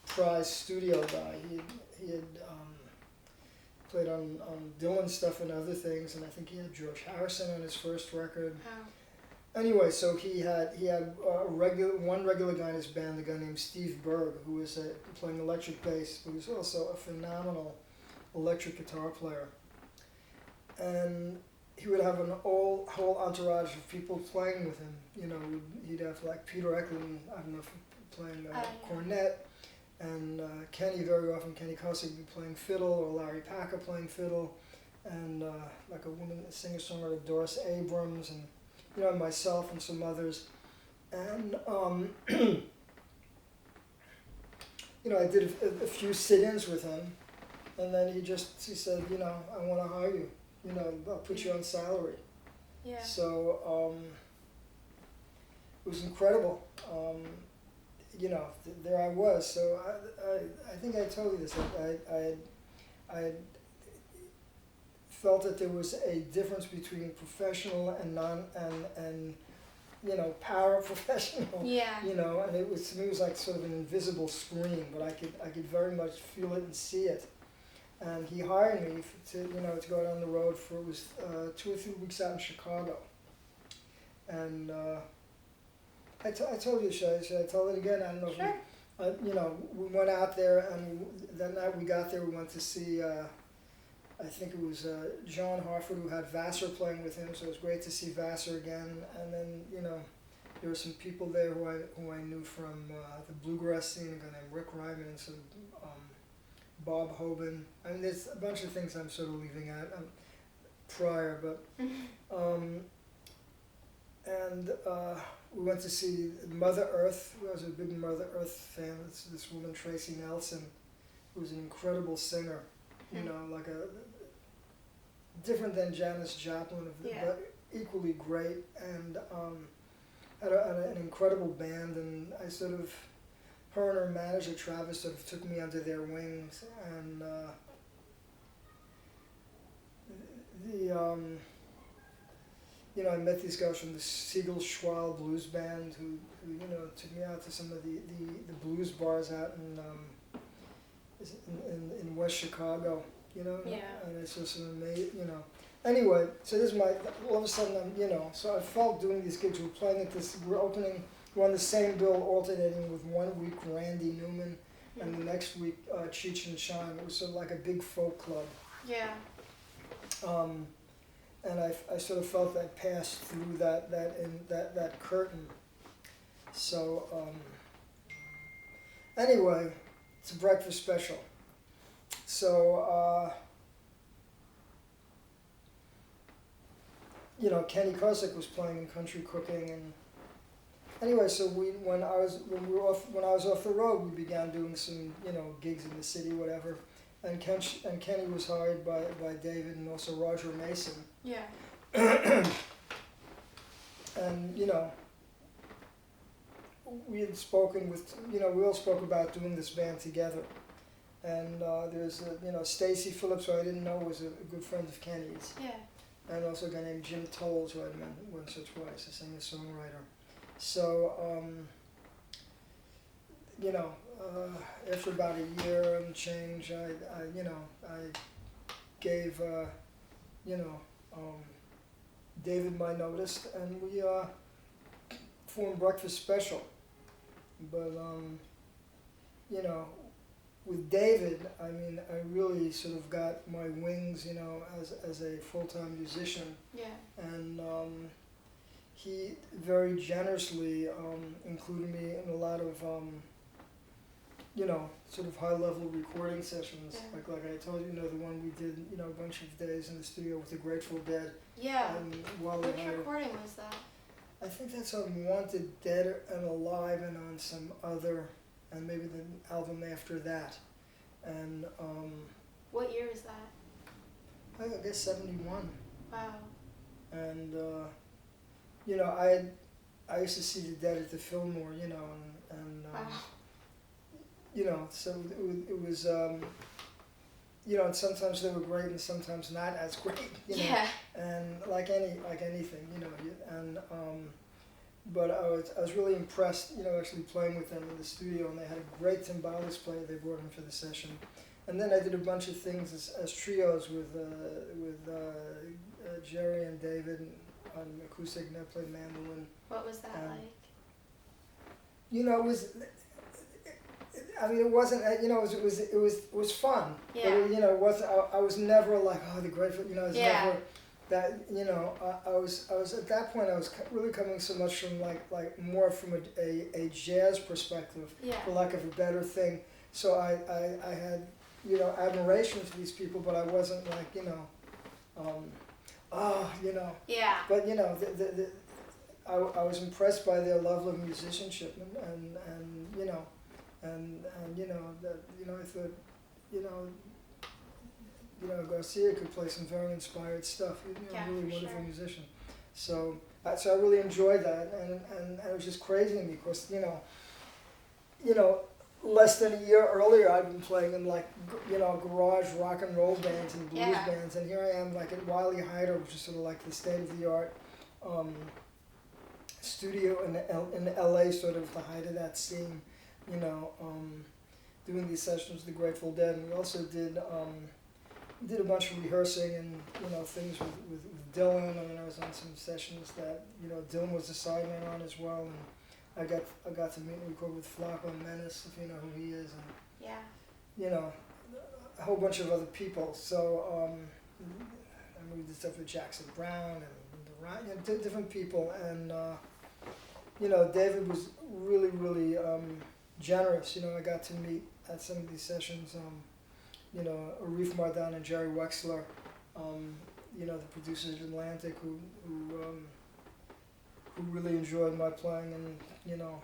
prized studio guy. He had played on Dylan stuff and other things, and I think he had George Harrison on his first record. Wow. Anyway, so he had one regular guy in his band, a guy named Steve Berg, who was playing electric bass, but he was also a phenomenal electric guitar player. And he would have whole entourage of people playing with him. He'd have like Peter Eklund, I don't know if playing cornet, and very often Kenny Kosek would be playing fiddle, or Larry Packer playing fiddle, and like a woman, a singer-songwriter, Doris Abrams, and myself and some others. And I did a few sit-ins with him, and then he said, I want to hire you. I'll put you on salary. Yeah. So it was incredible. There I was. So I think I told you this. I had felt that there was a difference between professional and paraprofessional. Yeah. And it was, to me, it was like sort of an invisible screen, but I could very much feel it and see it. And he hired me to go out on the road for, it was 2 or 3 weeks out in Chicago. And I told you, should I tell it again? I don't know. Sure. We went out there, and that night we got there, we went to see, I think it was John Harford, who had Vassar playing with him, so it was great to see Vassar again. And then, there were some people there who I knew from the bluegrass scene, a guy named Rick Ryman, and some Bob Hoban. I mean, there's a bunch of things I'm sort of leaving out. prior, but and we went to see Mother Earth. I was a big Mother Earth fan. It's this woman Tracy Nelson, who was an incredible singer. You know, like a different than Janis Joplin, but equally great, and had an incredible band. And I sort of, her and her manager Travis sort of took me under their wings, and you know, I met these guys from the Siegel Schwal Blues Band who you know, took me out to some of the blues bars out in West Chicago, you know, and it's just an amazing, you know. Anyway, so this is all of a sudden I'm, you know, so I felt doing these gigs, we're on the same bill, alternating with 1 week Randy Newman, and the next week Cheech and Chong. It was sort of like a big folk club. Yeah. And I sort of felt I passed through that curtain. So anyway, it's a breakfast special. So you know, Kenny Kosek was playing in Country Cooking, and anyway, so when I was off the road, we began doing some, you know, gigs in the city, whatever. And Kenny was hired by David and also Roger Mason. Yeah. And you know, we had spoken with, you know, we all spoke about doing this band together. And there's you know, Stacy Phillips, who I didn't know was a good friend of Kenny's. Yeah. And also a guy named Jim Tolles, who I'd met once or twice, a singer-songwriter. So you know, after about a year and change, I you know, I gave you know, David my notice, and we formed Breakfast Special. But you know, with David, I mean, I really sort of got my wings, you know, as a full-time musician. Yeah. And he very generously included me in a lot of you know, sort of high-level recording sessions, like I told you, you know, the one we did, you know, a bunch of days in the studio with the Grateful Dead. Yeah. Which recording was that? I think that's on Wanted, Dead and Alive, and on some other, and maybe the album after that. And what year is that? I guess 71. Wow. And you know, I used to see the Dead at the Fillmore, you know, and wow. You know, so it was, you know, and sometimes they were great and sometimes not as great, you know. Yeah. And like anything, you know, and but I was really impressed, you know, actually playing with them in the studio, and they had a great timbales player they brought in for the session. And then I did a bunch of things as trios with Jerry and David on acoustic, and I played mandolin. What was that like? You know, it was. I mean, it wasn't. You know, it was fun. Yeah. But you know, it wasn't. I was never like, oh, the Grateful. You know, I was never that. You know, I was at that point. I was really coming so much from like more from a jazz perspective, for lack of a better thing. So I had, you know, admiration for these people, but I wasn't like, you know, you know. Yeah. But you know, I was impressed by their level of musicianship and you know. And you know that, you know, I thought, you know Garcia could play some very inspired stuff. You know, really wonderful musician. So I really enjoyed that, and it was just crazy to me because you know, less than a year earlier I'd been playing in like, you know, garage rock and roll bands and blues bands, and here I am like at Wiley Hyder, which is sort of like the state of the art studio in LA, sort of the height of that scene. You know, doing these sessions with the Grateful Dead, and we also did a bunch of rehearsing and, you know, things with Dylan. I mean, I was on some sessions that, you know, Dylan was a sideman on as well, and I got to meet and record with Flacco Menace, if you know who he is, and you know, a whole bunch of other people. So I mean, we did stuff with Jackson Brown and Ryan, you know, different people, and you know, David was really generous. You know, I got to meet at some of these sessions, you know, Arif Mardan and Jerry Wexler, you know, the producers at Atlantic who really enjoyed my playing and, you know,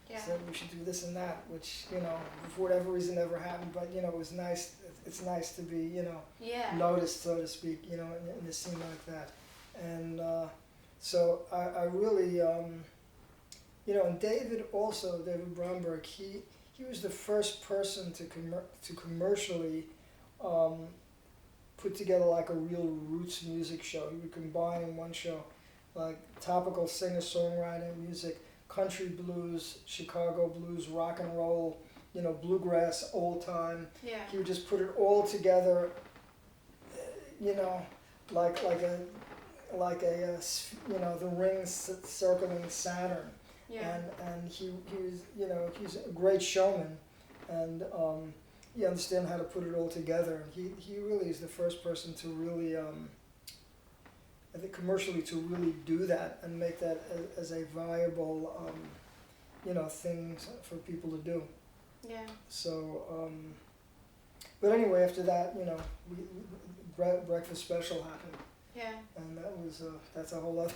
Yeah. said we should do this and that, which, you know, for whatever reason never happened, but, you know, it was nice. It's nice to be, you know, Yeah. noticed, so to speak, you know, in a scene like that. And so I really, you know, and David Bromberg, he was the first person to commercially put together like a real roots music show. He would combine in one show like topical singer-songwriting music, country blues, Chicago blues, rock and roll, you know, bluegrass, old time. Yeah. He would just put it all together, you know, like a you know, the rings circling Saturn. Yeah. And he was, you know, he's a great showman, and he understands how to put it all together. He really is the first person to really, I think, commercially to really do that and make that as a viable, you know, thing for people to do. Yeah. So, but anyway, after that, you know, breakfast special happened, Yeah. and that's a whole other.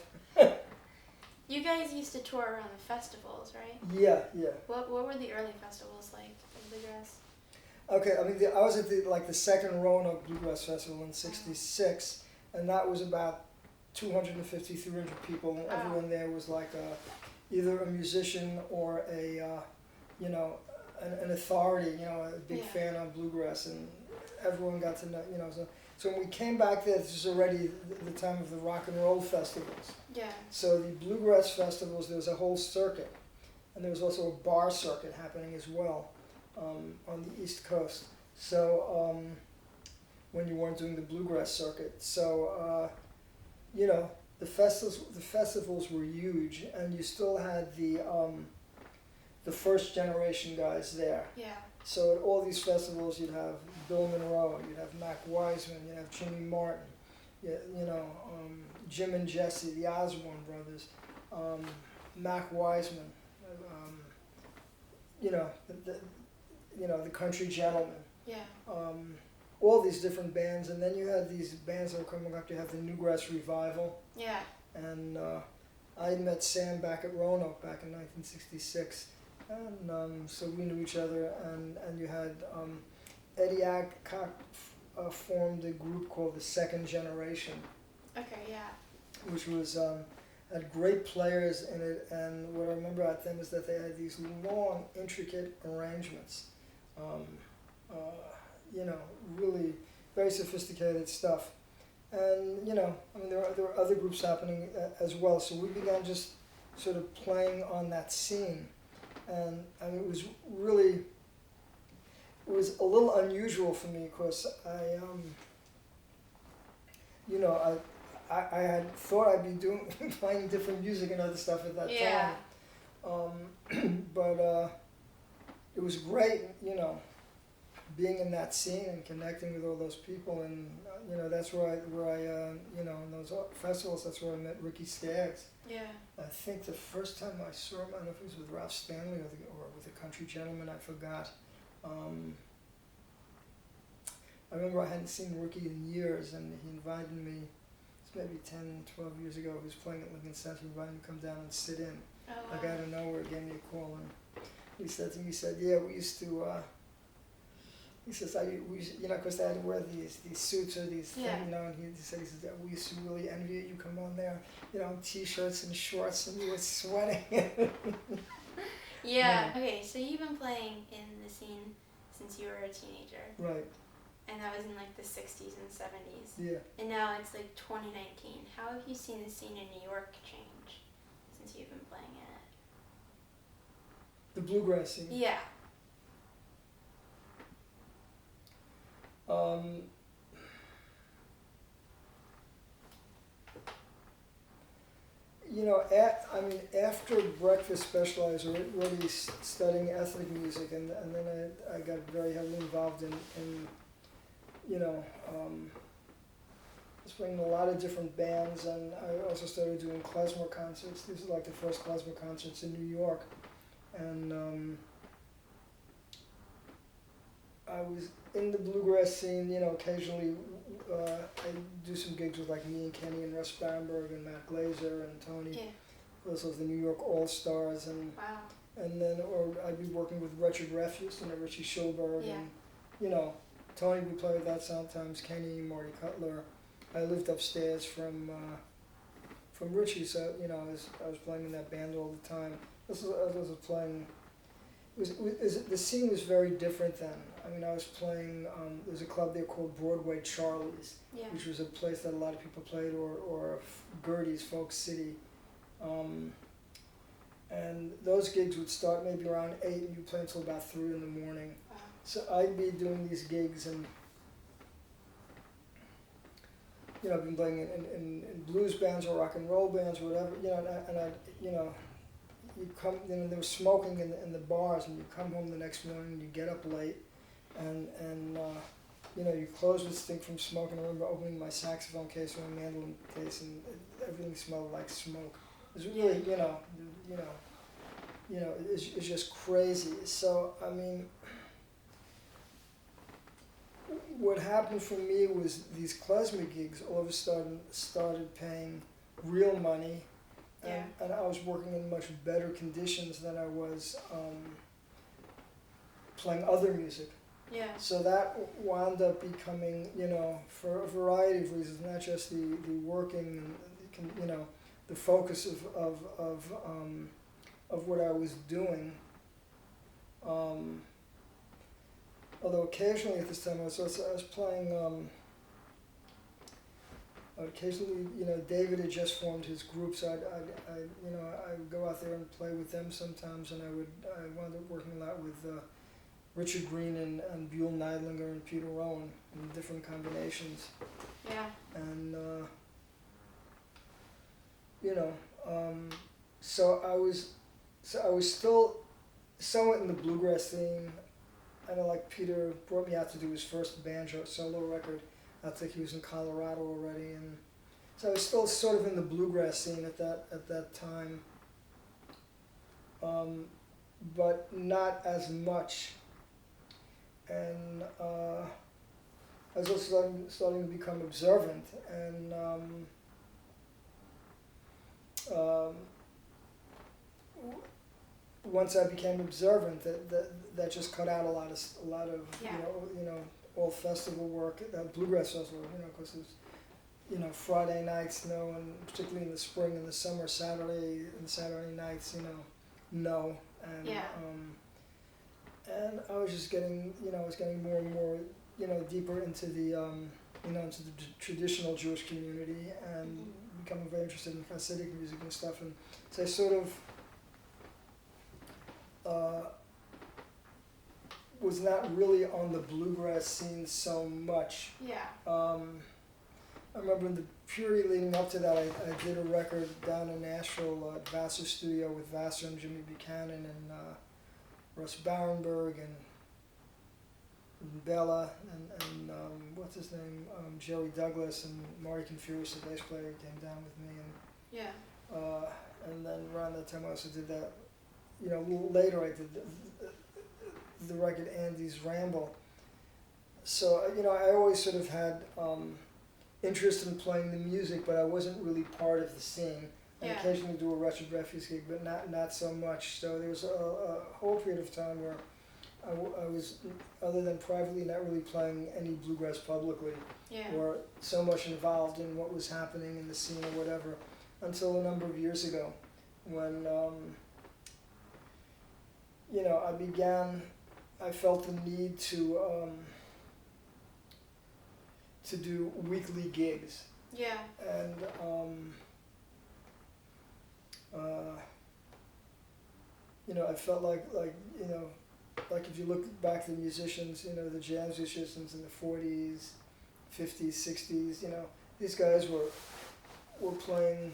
You guys used to tour around the festivals, right? Yeah. What were the early festivals like in bluegrass? Okay, I mean, I was at the second Roanoke Bluegrass Festival in '66, and that was about 250, 300 people, and everyone there was like either a musician or a, you know, an authority, you know, a big fan of bluegrass, and everyone got to know, you know. So when we came back there, this was already the time of the rock and roll festivals. Yeah. So the bluegrass festivals, there was a whole circuit, and there was also a bar circuit happening as well on the East Coast. So when you weren't doing the bluegrass circuit, so you know, the festivals were huge, and you still had the first generation guys there. Yeah. So at all these festivals, you'd have Bill Monroe, you'd have Mac Wiseman, you'd have Jimmy Martin, you know, Jim and Jesse, the Osborne brothers, Mac Wiseman, you know, the Country Gentlemen. Yeah. All these different bands, and then you had these bands that were coming up. You have the Newgrass Revival. Yeah. And I had met Sam back at Roanoke back in 1966, and so we knew each other. And you had Eddie Adcock formed a group called the Second Generation. Okay. Yeah. Which was had great players in it, and what I remember about them is that they had these long, intricate arrangements. You know, really very sophisticated stuff. And, you know, I mean, there were other groups happening as well. So we began just sort of playing on that scene. And I mean, it was a little unusual for me because I, you know, I had thought I'd be playing different music and other stuff at that time. But it was great, you know, being in that scene and connecting with all those people, and you know, that's where I you know, in those festivals, that's where I met Ricky Skaggs. Yeah. I think the first time I saw him, I don't know if it was with Ralph Stanley or with the Country Gentlemen, I forgot. I remember I hadn't seen Ricky in years, and he invited me, it's maybe 10, 12 years ago, he was playing at Lincoln Center, he invited me to come down and sit in. Oh, wow. Like out of nowhere, gave me a call, and he said to me, he said, yeah, we used to, he says, you know, because they had to wear these suits or these things, you know, and he says, we used to really envy it. You come on there, you know, t-shirts and shorts, and you were sweating. Yeah. Okay, so you've been playing in the scene since you were a teenager. Right. And that was in like the 60s and 70s. Yeah. And now it's like 2019. How have you seen the scene in New York change since you've been playing in it? The bluegrass scene. Yeah. You know, after breakfast special, I was already studying ethnic music, and then I got very heavily involved in you know, I was playing in a lot of different bands, and I also started doing Klezmer concerts. These are like the first Klezmer concerts in New York, and I was in the bluegrass scene, you know, occasionally I do some gigs with like me and Kenny and Russ Bamberg and Mac Glazer and Tony. Yeah. Those of the New York All-Stars Wow. and then, or I'd be working with Richard Refuse and Richie Schulberg Yeah. and, you know, Tony would play with that sometimes, Kenny, Marty Cutler. I lived upstairs from Richie, so, you know, I was playing in that band all the time. I was playing, the scene was very different then. I mean, I was playing, there's a club there called Broadway Charlie's, Yeah. which was a place that a lot of people played, or Gertie's Folk City. And those gigs would start maybe around 8 and you'd play until about 3 in the morning. Wow. So I'd be doing these gigs and, you know, I've been playing in blues bands or rock and roll bands or whatever, you know, and I you know, you'd come, you know, there was smoking in the bars and you'd come home the next morning and you'd get up late and you know, your clothes would stink from smoke. And I remember opening my saxophone case or my mandolin case and everything smelled like smoke. It was really, you know, it's just crazy. So, I mean, what happened for me was these Klezmer gigs all of a sudden started paying real money, and, Yeah. and I was working in much better conditions than I was playing other music. Yeah. So that wound up becoming, you know, for a variety of reasons, not just the working and, you know, the focus of what I was doing. Although occasionally at this time I was playing. Occasionally, you know, David had just formed his group, so I would go out there and play with them sometimes, and I wound up working a lot with Richard Green and Buell Neidlinger and Peter Rowan in different combinations. Yeah. And you know, so I was still somewhat in the bluegrass scene. I know, like, Peter brought me out to do his first banjo solo record. I think he was in Colorado already, and so I was still sort of in the bluegrass scene at that time, but not as much. And I was also starting to become observant, and once I became observant, that just cut out a lot of Yeah. you know all festival work, bluegrass festival, you know, because it was, you know, Friday nights, no, and particularly in the spring and the summer, Saturday nights, you know, no, and Yeah. And I was just getting, you know, I was getting more and more, you know, deeper into the, you know, into the traditional Jewish community, and becoming very interested in Hasidic music and stuff, and so I sort of was not really on the bluegrass scene so much. Yeah. I remember in the period leading up to that, I did a record down in Nashville at Vassar Studio with Vassar and Jimmy Buchanan and Russ Barenberg and Bella and what's his name, Jerry Douglas and Marty Confused, the bass player, came down with me, and Yeah. and then around that time I also did that. You know, a little later I did the record Andy's Ramble. So, you know, I always sort of had interest in playing the music, but I wasn't really part of the scene. I Yeah. occasionally do a Wretched Refuse gig, but not so much. So there was a whole period of time where I was, other than privately, not really playing any bluegrass publicly, Yeah. or so much involved in what was happening in the scene or whatever, until a number of years ago, when you know, I felt the need to do weekly gigs, Yeah. and you know, I felt like you know, like if you look back at the musicians, you know, the jazz musicians in the 40s, 50s, 60s, you know, these guys were playing,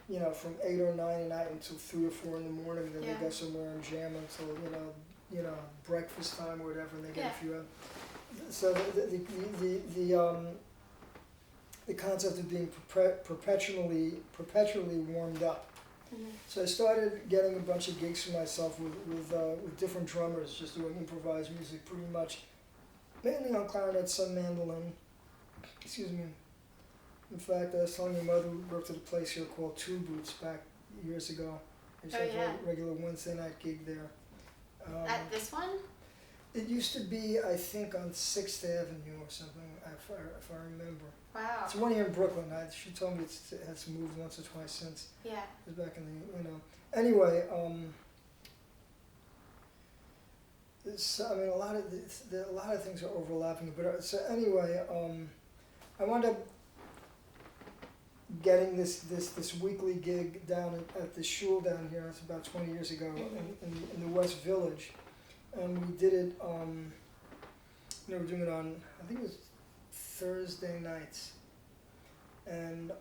you know, from 8 or 9 at night until 3 or 4 in the morning. Then Yeah. they go somewhere and jam until you know breakfast time or whatever, and they get Yeah. a few out. So the concept of being perpetually warmed up. So I started getting a bunch of gigs for myself with different drummers, just doing improvised music pretty much mainly on clarinet, some mandolin. Excuse me. In fact, I was telling your mother we worked at a place here called Two Boots back years ago. I used to have a regular Wednesday night gig there. At this one? It used to be, I think, on 6th Avenue or something, if I remember. Wow. It's one here in Brooklyn. She told me it has moved once or twice since. Yeah. It was back in the, you know. Anyway, I mean, a lot of things are overlapping. But so anyway, I wound up getting this weekly gig down at the shul down here. It's about 20 years ago in the West Village, and we did it. We were doing it on, I think it was Thursday nights, and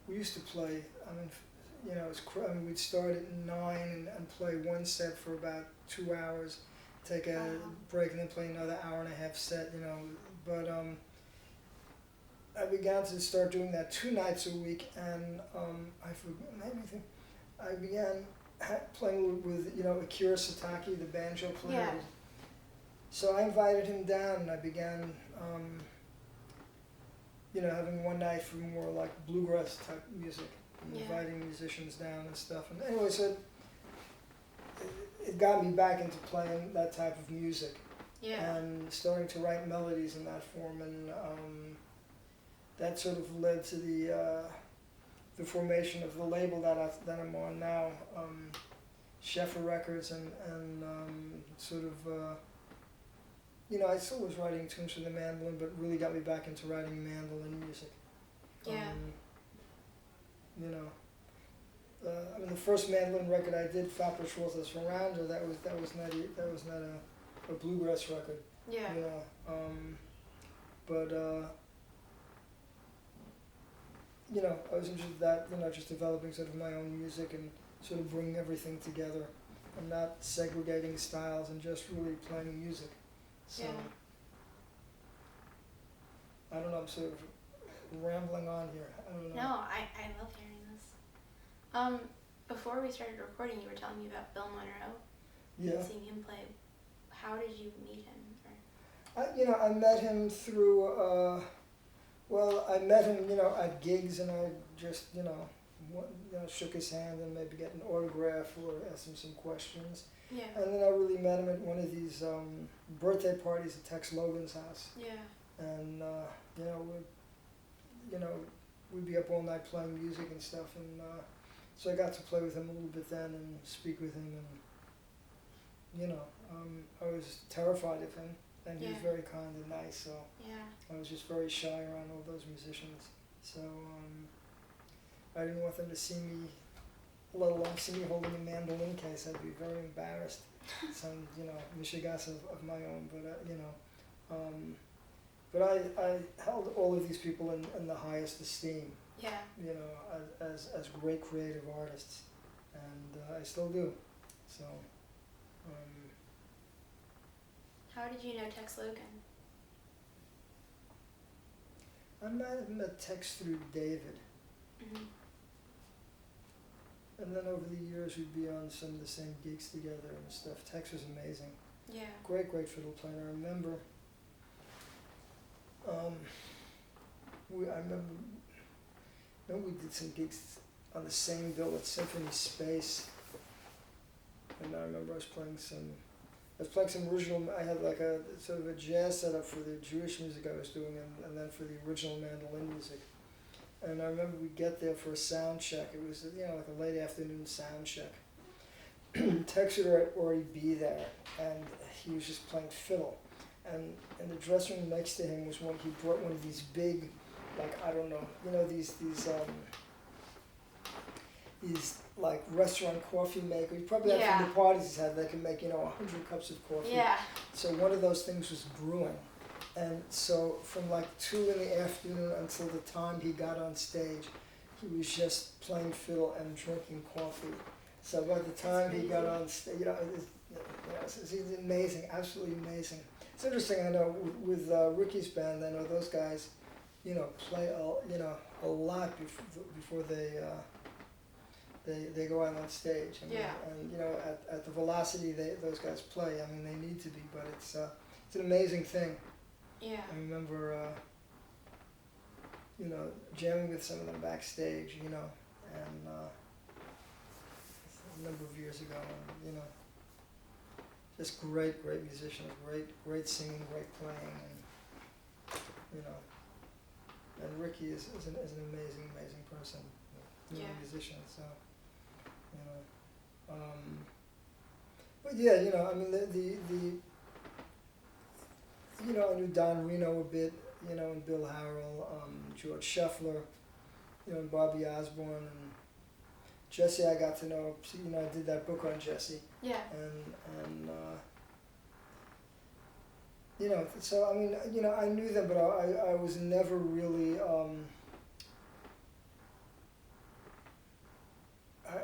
we used to play. I mean, you know, we'd start at 9 and play one set for about 2 hours, take a break, and then play another hour and a half set. You know, but I began to start doing that 2 nights a week, and I began playing with you know, Akira Satake, the banjo player. Yeah. So I invited him down, and I began, you know, having one night for more like bluegrass type music, and inviting musicians down and stuff. And anyway, so it got me back into playing that type of music, and starting to write melodies in that form, and that sort of led to the formation of the label that I'm on now, Sheffer Records, and sort of. You know, I still was writing tunes for the mandolin, but really got me back into writing mandolin music. Yeah. You know, I mean, the first mandolin record I did, Fapper Schwartz's Veranda, that was not a bluegrass record. Yeah. You know, but you know, I was interested in that. You know, just developing sort of my own music and sort of bringing everything together, and not segregating styles, and just really playing music. So, I don't know, I'm sort of rambling on here. I don't know. No, I love hearing this. Before we started recording, you were telling me about Bill Monroe. Yeah. Seeing him play. How did you meet him? You know, I met him through, I met him, you know, at gigs, and I just, you know, shook his hand and maybe get an autograph or ask him some questions. Yeah. And then I really met him at one of these birthday parties at Tex Logan's house. Yeah. And we'd be up all night playing music and stuff, and so I got to play with him a little bit then and speak with him, and you know, I was terrified of him, and he was very kind and nice. So I was just very shy around all those musicians. So I didn't want them to see me. Let alone see me holding a mandolin case. I'd be very embarrassed. Some, you know, mishigas of my own, but you know, but I held all of these people in the highest esteem. Yeah. You know, as great creative artists, and I still do. So. How did you know Tex Logan? I might have met Tex through David. Mm-hmm. And then over the years, we'd be on some of the same gigs together and stuff. Tex was amazing. Yeah. Great fiddle player. I remember. I remember we did some gigs on the same bill at Symphony Space, and I remember I was playing some original. I had like a sort of a jazz setup for the Jewish music I was doing, and then for the original mandolin music. And I remember we'd get there for a sound check. It was, you know, like a late afternoon sound check. Tex would already be there, and he was just playing fiddle. And in the dressing room next to him was he brought one of these big, like, I don't know, you know, these like restaurant coffee makers. You probably have from the parties he's had, they can make, you know, 100 cups of coffee. Yeah. So one of those things was brewing. And so from like 2 in the afternoon until the time he got on stage, he was just playing fiddle and drinking coffee. So by the time he got on stage, you know, it's amazing, absolutely amazing. It's interesting, I know, with Ricky's band, I know those guys, you know, play a lot before they go out on stage. I mean, and you know, at the velocity those guys play, I mean, they need to be, but it's an amazing thing. Yeah. I remember, jamming with some of them backstage, and a number of years ago, and just great musicians, great singing, great playing, and Ricky is an amazing person, musician. So, but yeah, I mean I knew Don Reno a bit, and Bill Harrell, George Scheffler, and Bobby Osborne, and Jesse I got to know. I did that book on Jesse. Yeah. And so I mean, I knew them, but I was never really.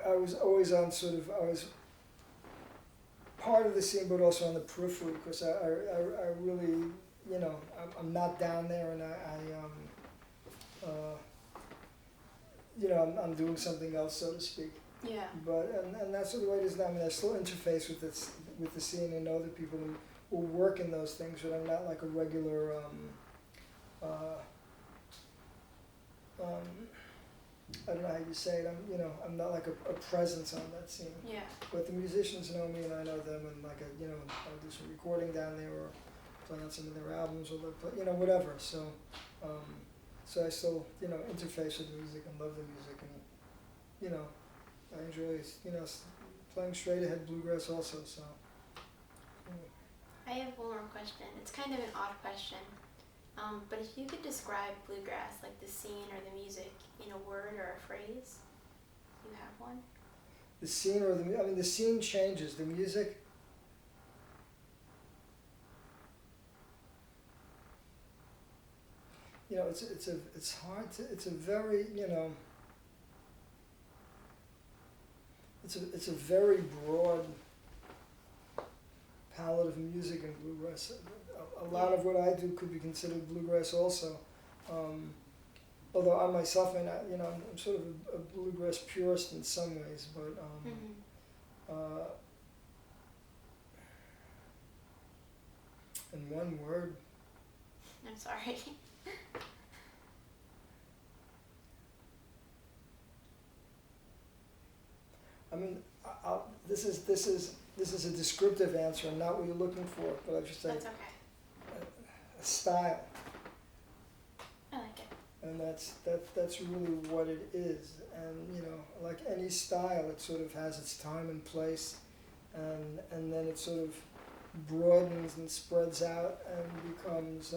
I was always on I was part of the scene, but also on the periphery, because I really, I'm not down there, and I'm doing something else, so to speak. Yeah. But and that's the way it is now. I mean, I still interface with the scene and know the people who work in those things, but I'm not like a regular. I don't know how you say it. I'm not like a presence on that scene. Yeah. But the musicians know me, and I know them, and I'll do some recording down there, or play on some of their albums, or whatever. So, so I still interface with the music and love the music, and I enjoy playing straight ahead bluegrass also. So. I have one more question. It's kind of an odd question. But if you could describe bluegrass, like the scene or the music, in a word or a phrase, do you have one? The scene the scene changes. The music, it's hard to, it's a very, it's a very broad palette of music in bluegrass. A lot of what I do could be considered bluegrass also. Although I myself may not, I'm sort of a bluegrass purist in some ways, but in one word. I'm sorry. I mean, this is a descriptive answer and not what you're looking for, but I just say That's okay. A style. I like it. And that's really what it is. And like any style, it sort of has its time and place, and then it sort of broadens and spreads out and becomes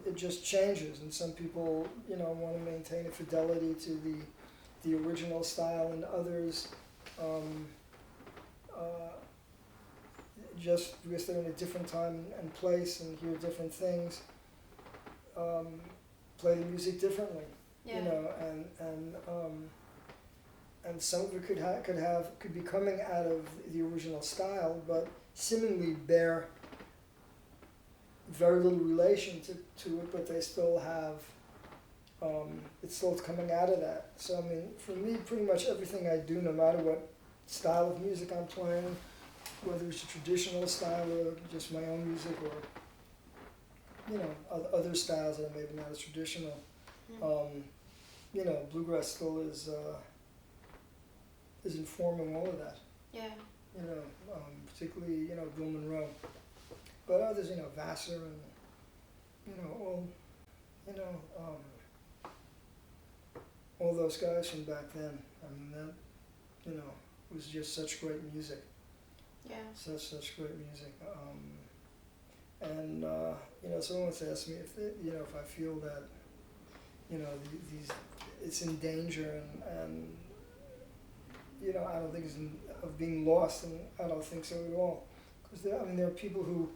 it just changes. And some people want to maintain a fidelity to the original style, and others just because they're in a different time and place and hear different things, play the music differently. Yeah. And some of it could be coming out of the original style, but seemingly bear very little relation to it, but they still have, it's still coming out of that. So I mean, for me, pretty much everything I do, no matter what style of music I'm playing, whether it's a traditional style or just my own music, or other styles that are maybe not as traditional, bluegrass still is informing all of that. Yeah. Particularly Bill Monroe, but others, Vassar and all those guys from back then. I mean that was just such great music. Yeah. Such great music. Someone once asked me if I feel that these it's in danger and I don't think it's of being lost, and I don't think so at all. Because there are people who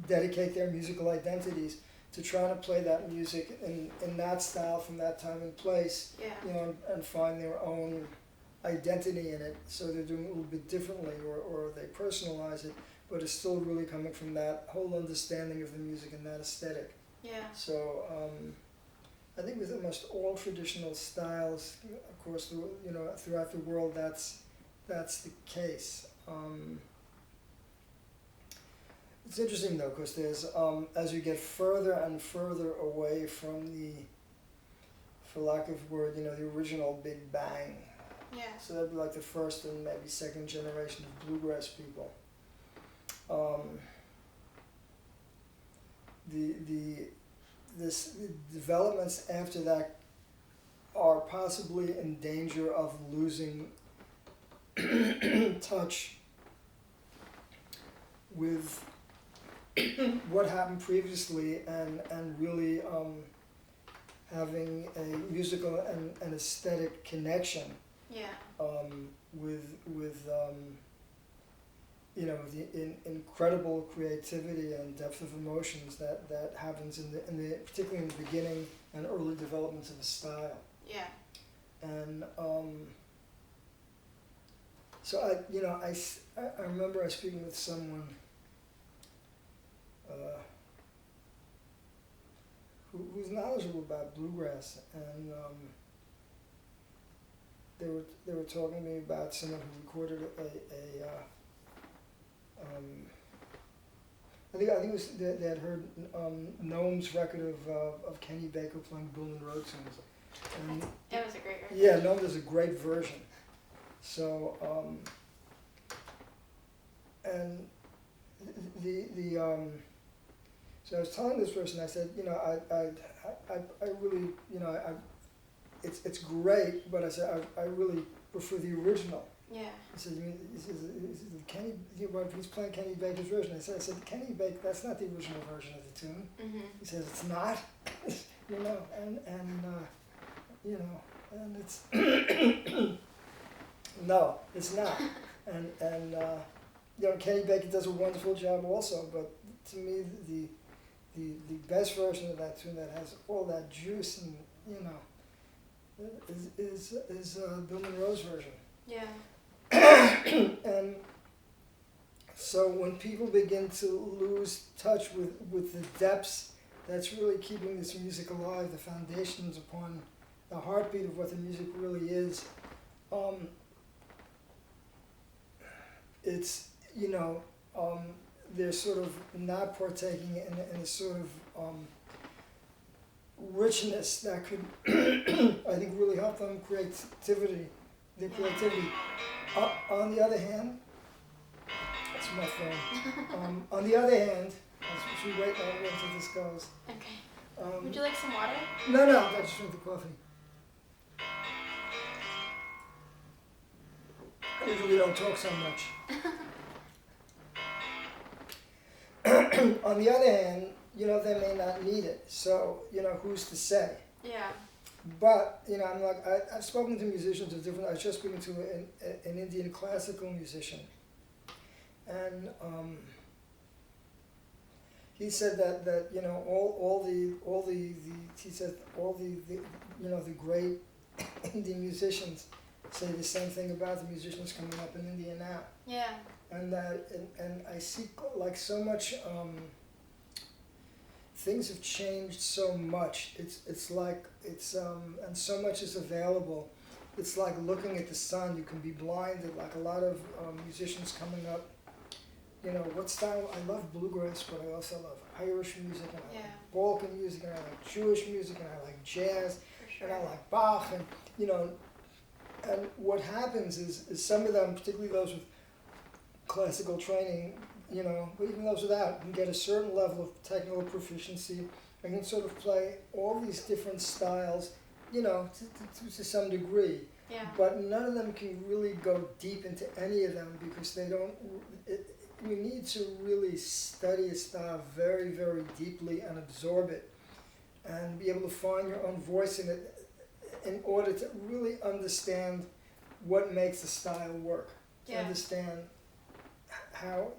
dedicate their musical identities to trying to play that music in that style from that time and place. Yeah. And find their own identity in it. So they're doing it a little bit differently, or they personalize it, but it's still really coming from that whole understanding of the music and that aesthetic. Yeah. So I think with almost all traditional styles, of course, throughout the world, that's the case. It's interesting though, because there's as you get further and further away from the, for lack of a word, the original Big Bang. Yeah. So that'd be like the first and maybe second generation of bluegrass people. The developments after that are possibly in danger of losing touch with what happened previously and really having a musical and aesthetic connection. Yeah. With the incredible creativity and depth of emotions that happens in the particularly in the beginning and early developments of a style. Yeah. And so I remember I was speaking with someone who's knowledgeable about bluegrass, and they were talking to me about someone who recorded I think it was they had heard Noam's record of Kenny Baker playing Bill Monroe tunes. And it was a great record. yeah, Noam does a great version. So and so I was telling this person, I said, I really, it's great, but I said I really prefer the original. Yeah. He said, Kenny, he's playing Kenny Baker's version. I said, Kenny Baker, that's not the original version of the tune. Mm-hmm. He says, it's not, and it's, no, it's not. And Kenny Baker does a wonderful job also, but to me, the best version of that tune that has all that juice and, is Bill Monroe's version. Yeah. And so when people begin to lose touch with the depths that's really keeping this music alive, the foundations upon the heartbeat of what the music really is, it's, they're sort of not partaking in a sort of richness that could, I think, really help them creativity. On the other hand, that's my phone. On the other hand, should we wait until this goes? Okay. Would you like some water? No, I just drink the coffee. I usually don't talk so much. On the other hand, they may not need it. So, who's to say? Yeah. But, I'm like, I've spoken to musicians of different, I was just speaking to an Indian classical musician. And he said that all the great Indian musicians say the same thing about the musicians coming up in India now. Yeah. And I see like so much, things have changed so much. It's like and so much is available. It's like looking at the sun. You can be blinded. Like a lot of musicians coming up. What style? I love bluegrass, but I also love Irish music, and I like Balkan music, and I like Jewish music, and I like jazz, and I like Bach, and and what happens is some of them, particularly those with classical training, but even those without, can get a certain level of technical proficiency and can sort of play all these different styles, to some degree. Yeah. But none of them can really go deep into any of them because they don't. You need to really study a style very, very deeply and absorb it, and be able to find your own voice in it, in order to really understand what makes the style work. To understand how,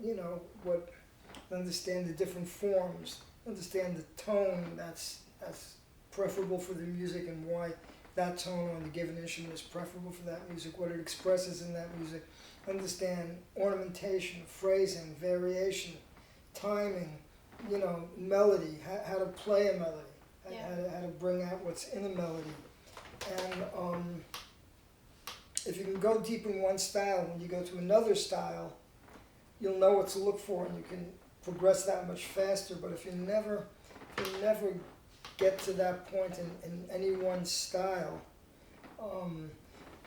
understand the different forms, understand the tone that's preferable for the music and why that tone on the given instrument is preferable for that music, what it expresses in that music, understand ornamentation, phrasing, variation, timing, melody, how to play a melody, how to bring out what's in a melody. And if you can go deep in one style, when you go to another style, you'll know what to look for and you can progress that much faster. But if you never get to that point in any one style,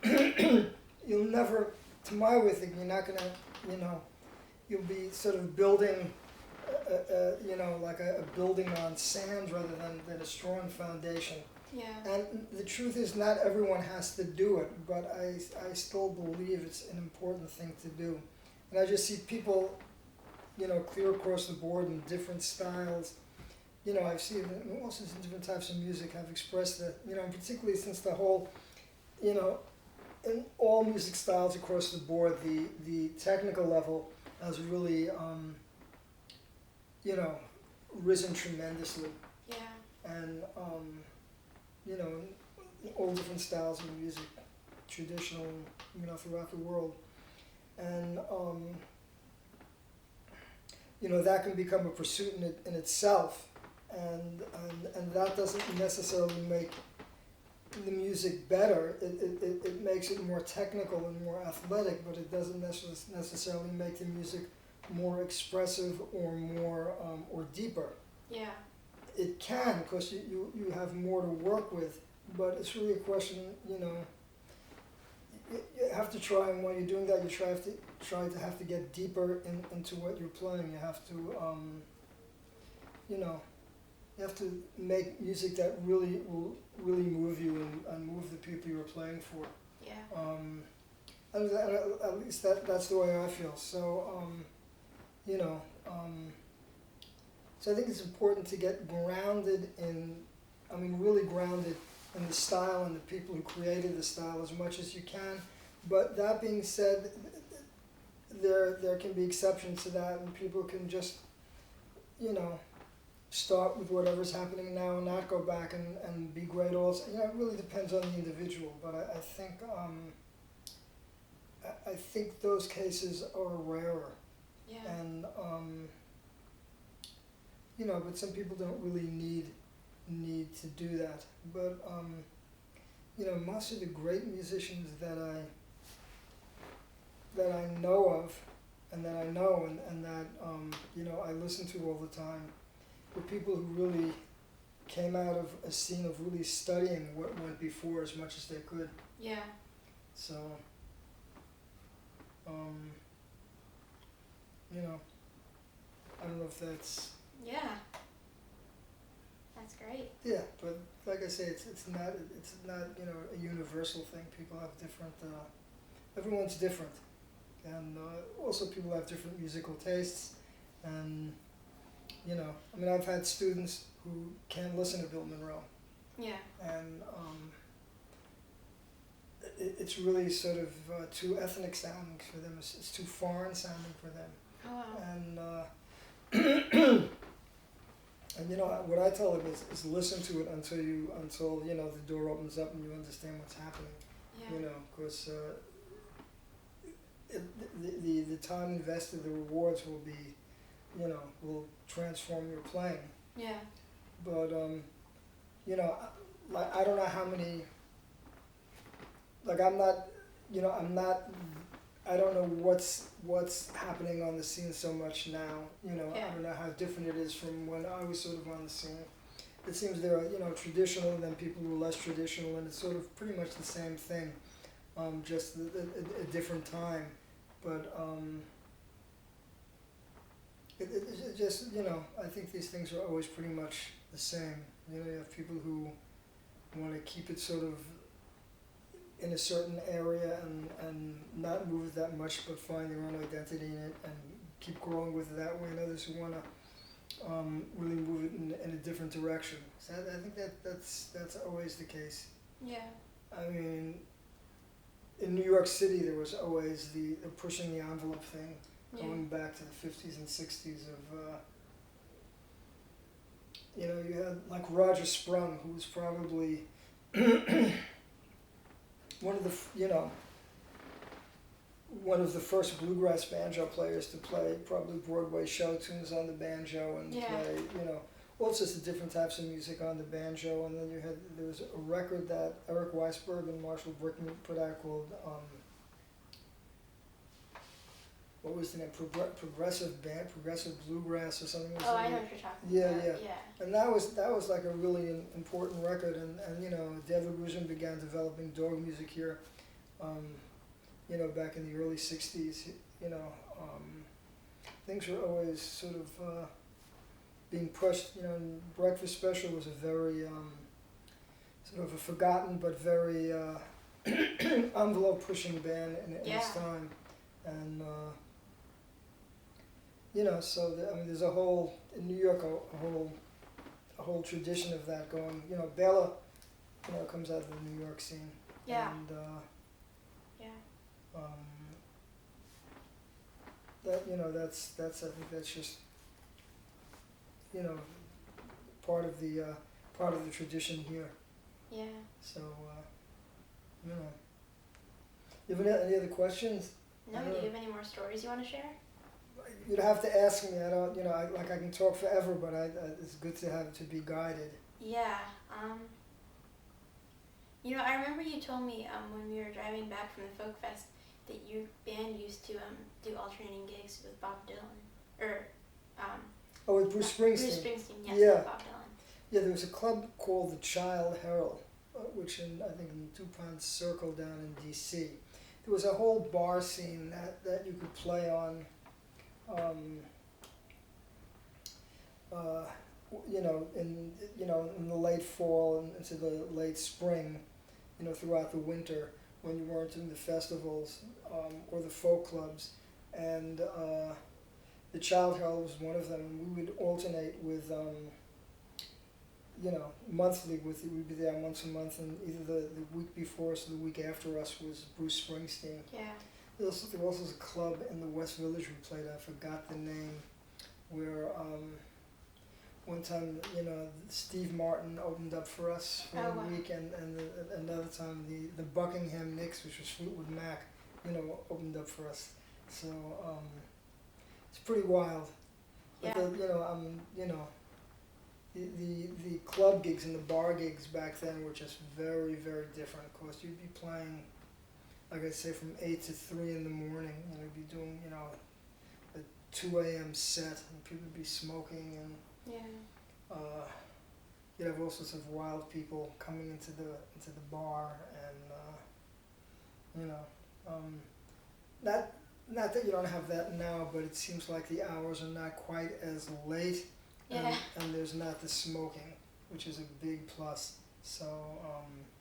you'll never, to my way of thinking, you're not gonna, you'll be sort of building, like a building on sand rather than a strong foundation. Yeah. And the truth is, not everyone has to do it, but I still believe it's an important thing to do. And I just see people, clear across the board in different styles. I've seen all sorts of different types of music have expressed that, and particularly since the whole, in all music styles across the board, the technical level has really, risen tremendously. Yeah. And, all different styles of music, traditional, throughout the world. And, that can become a pursuit in itself. And that doesn't necessarily make the music better. It makes it more technical and more athletic, but it doesn't necessarily make the music more expressive or more or deeper. Yeah. It can, because you have more to work with, but it's really a question, you have to try, and while you're doing that, you have to get deeper into what you're playing. You have to, you have to make music that really will really move you and move the people you're playing for. Yeah. At least that's the way I feel. So, so I think it's important to get grounded really grounded in the style and the people who created the style as much as you can. But that being said, there can be exceptions to that, and people can just, start with whatever's happening now and not go back and be great also. It really depends on the individual, but I think those cases are rarer. Yeah. And but some people don't really need to do that. But most of the great musicians that I know of and that I know and that I listen to all the time were people who really came out of a scene of really studying what went before as much as they could. Yeah. So I don't know if that's... Yeah. That's great. Yeah, but like I say, it's not a universal thing. People have different, everyone's different. And also people have different musical tastes. And, I've had students who can't listen to Bill Monroe. Yeah. And it's really sort of too ethnic sounding for them. It's too foreign sounding for them. Oh, wow. And what I tell them is listen to it until the door opens up and you understand what's happening. Yeah. Because the time invested, the rewards will be, will transform your playing. Yeah. But I don't know how many. I don't know what's happening on the scene so much now. Yeah. I don't know how different it is from when I was sort of on the scene. It seems there are, traditional and then people who are less traditional, and it's sort of pretty much the same thing, just a different time. But it just, I think these things are always pretty much the same. You have people who want to keep it sort of in a certain area and not move it that much, but find their own identity in it and keep growing with it that way, and others who want to really move it in a different direction. So I think that's always the case. Yeah. I mean, in New York City, there was always the pushing the envelope thing, going back to the 50s and 60s of, you had like Roger Sprung, who was probably one of the first bluegrass banjo players to play probably Broadway show tunes on the banjo and play, all sorts of different types of music on the banjo, and then there was a record that Eric Weisberg and Marshall Brickman put out called what was the name? Progressive bluegrass or something. Oh, I know what you're talking Yeah, about. yeah. And that was like a really important record, and you know, David Grisman began developing dog music here, you know, back in the early '60s. You know, things were always sort of being pushed. You know, and Breakfast Special was a very sort of a forgotten but very envelope pushing band in its time, and. You know, so I mean, there's a whole in New York a whole tradition of that going. You know, Bella, you know, comes out of the New York scene. Yeah. And yeah. That you know that's I think that's just you know part of the tradition here. Yeah. So you know, you have any other questions? No. Do you have any more stories you want to share? You'd have to ask me. I don't, you know, I can talk forever, but it's good to be guided. Yeah. You know, I remember you told me when we were driving back from the Folk Fest that your band used to do alternating gigs with Bob Dylan, or oh, with Bruce Springsteen. Bruce Springsteen, yes, Yeah. not Bob Dylan. Yeah, there was a club called the Child Herald, which I think in DuPont Circle down in D.C. There was a whole bar scene that you could play on. You know, in the late fall and into the late spring, you know, throughout the winter when you weren't in the festivals or the folk clubs, and the Child Herald was one of them. And we would alternate with, you know, monthly. We'd be there once a month, and either the week before us or the week after us was Bruce Springsteen. Yeah. There also was a club in the West Village we played at, I forgot the name, where one time, you know, Steve Martin opened up for us for a week, and another time the Buckingham Knicks, which was Fleetwood Mac, you know, opened up for us. So it's pretty wild. Yeah. But you know, the club gigs and the bar gigs back then were just very, very different. Of course, you'd be playing, like I say, from 8 to 3 in the morning, and you'd be doing, you know, a 2 a.m. set, and people would be smoking, and you'd have all sorts of wild people coming into the bar, and you know, not that you don't have that now, but it seems like the hours are not quite as late, and there's not the smoking, which is a big plus. So.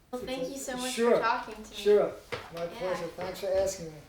Well, thank you so much Sure. for talking to me. Sure, my pleasure. Thanks for asking me.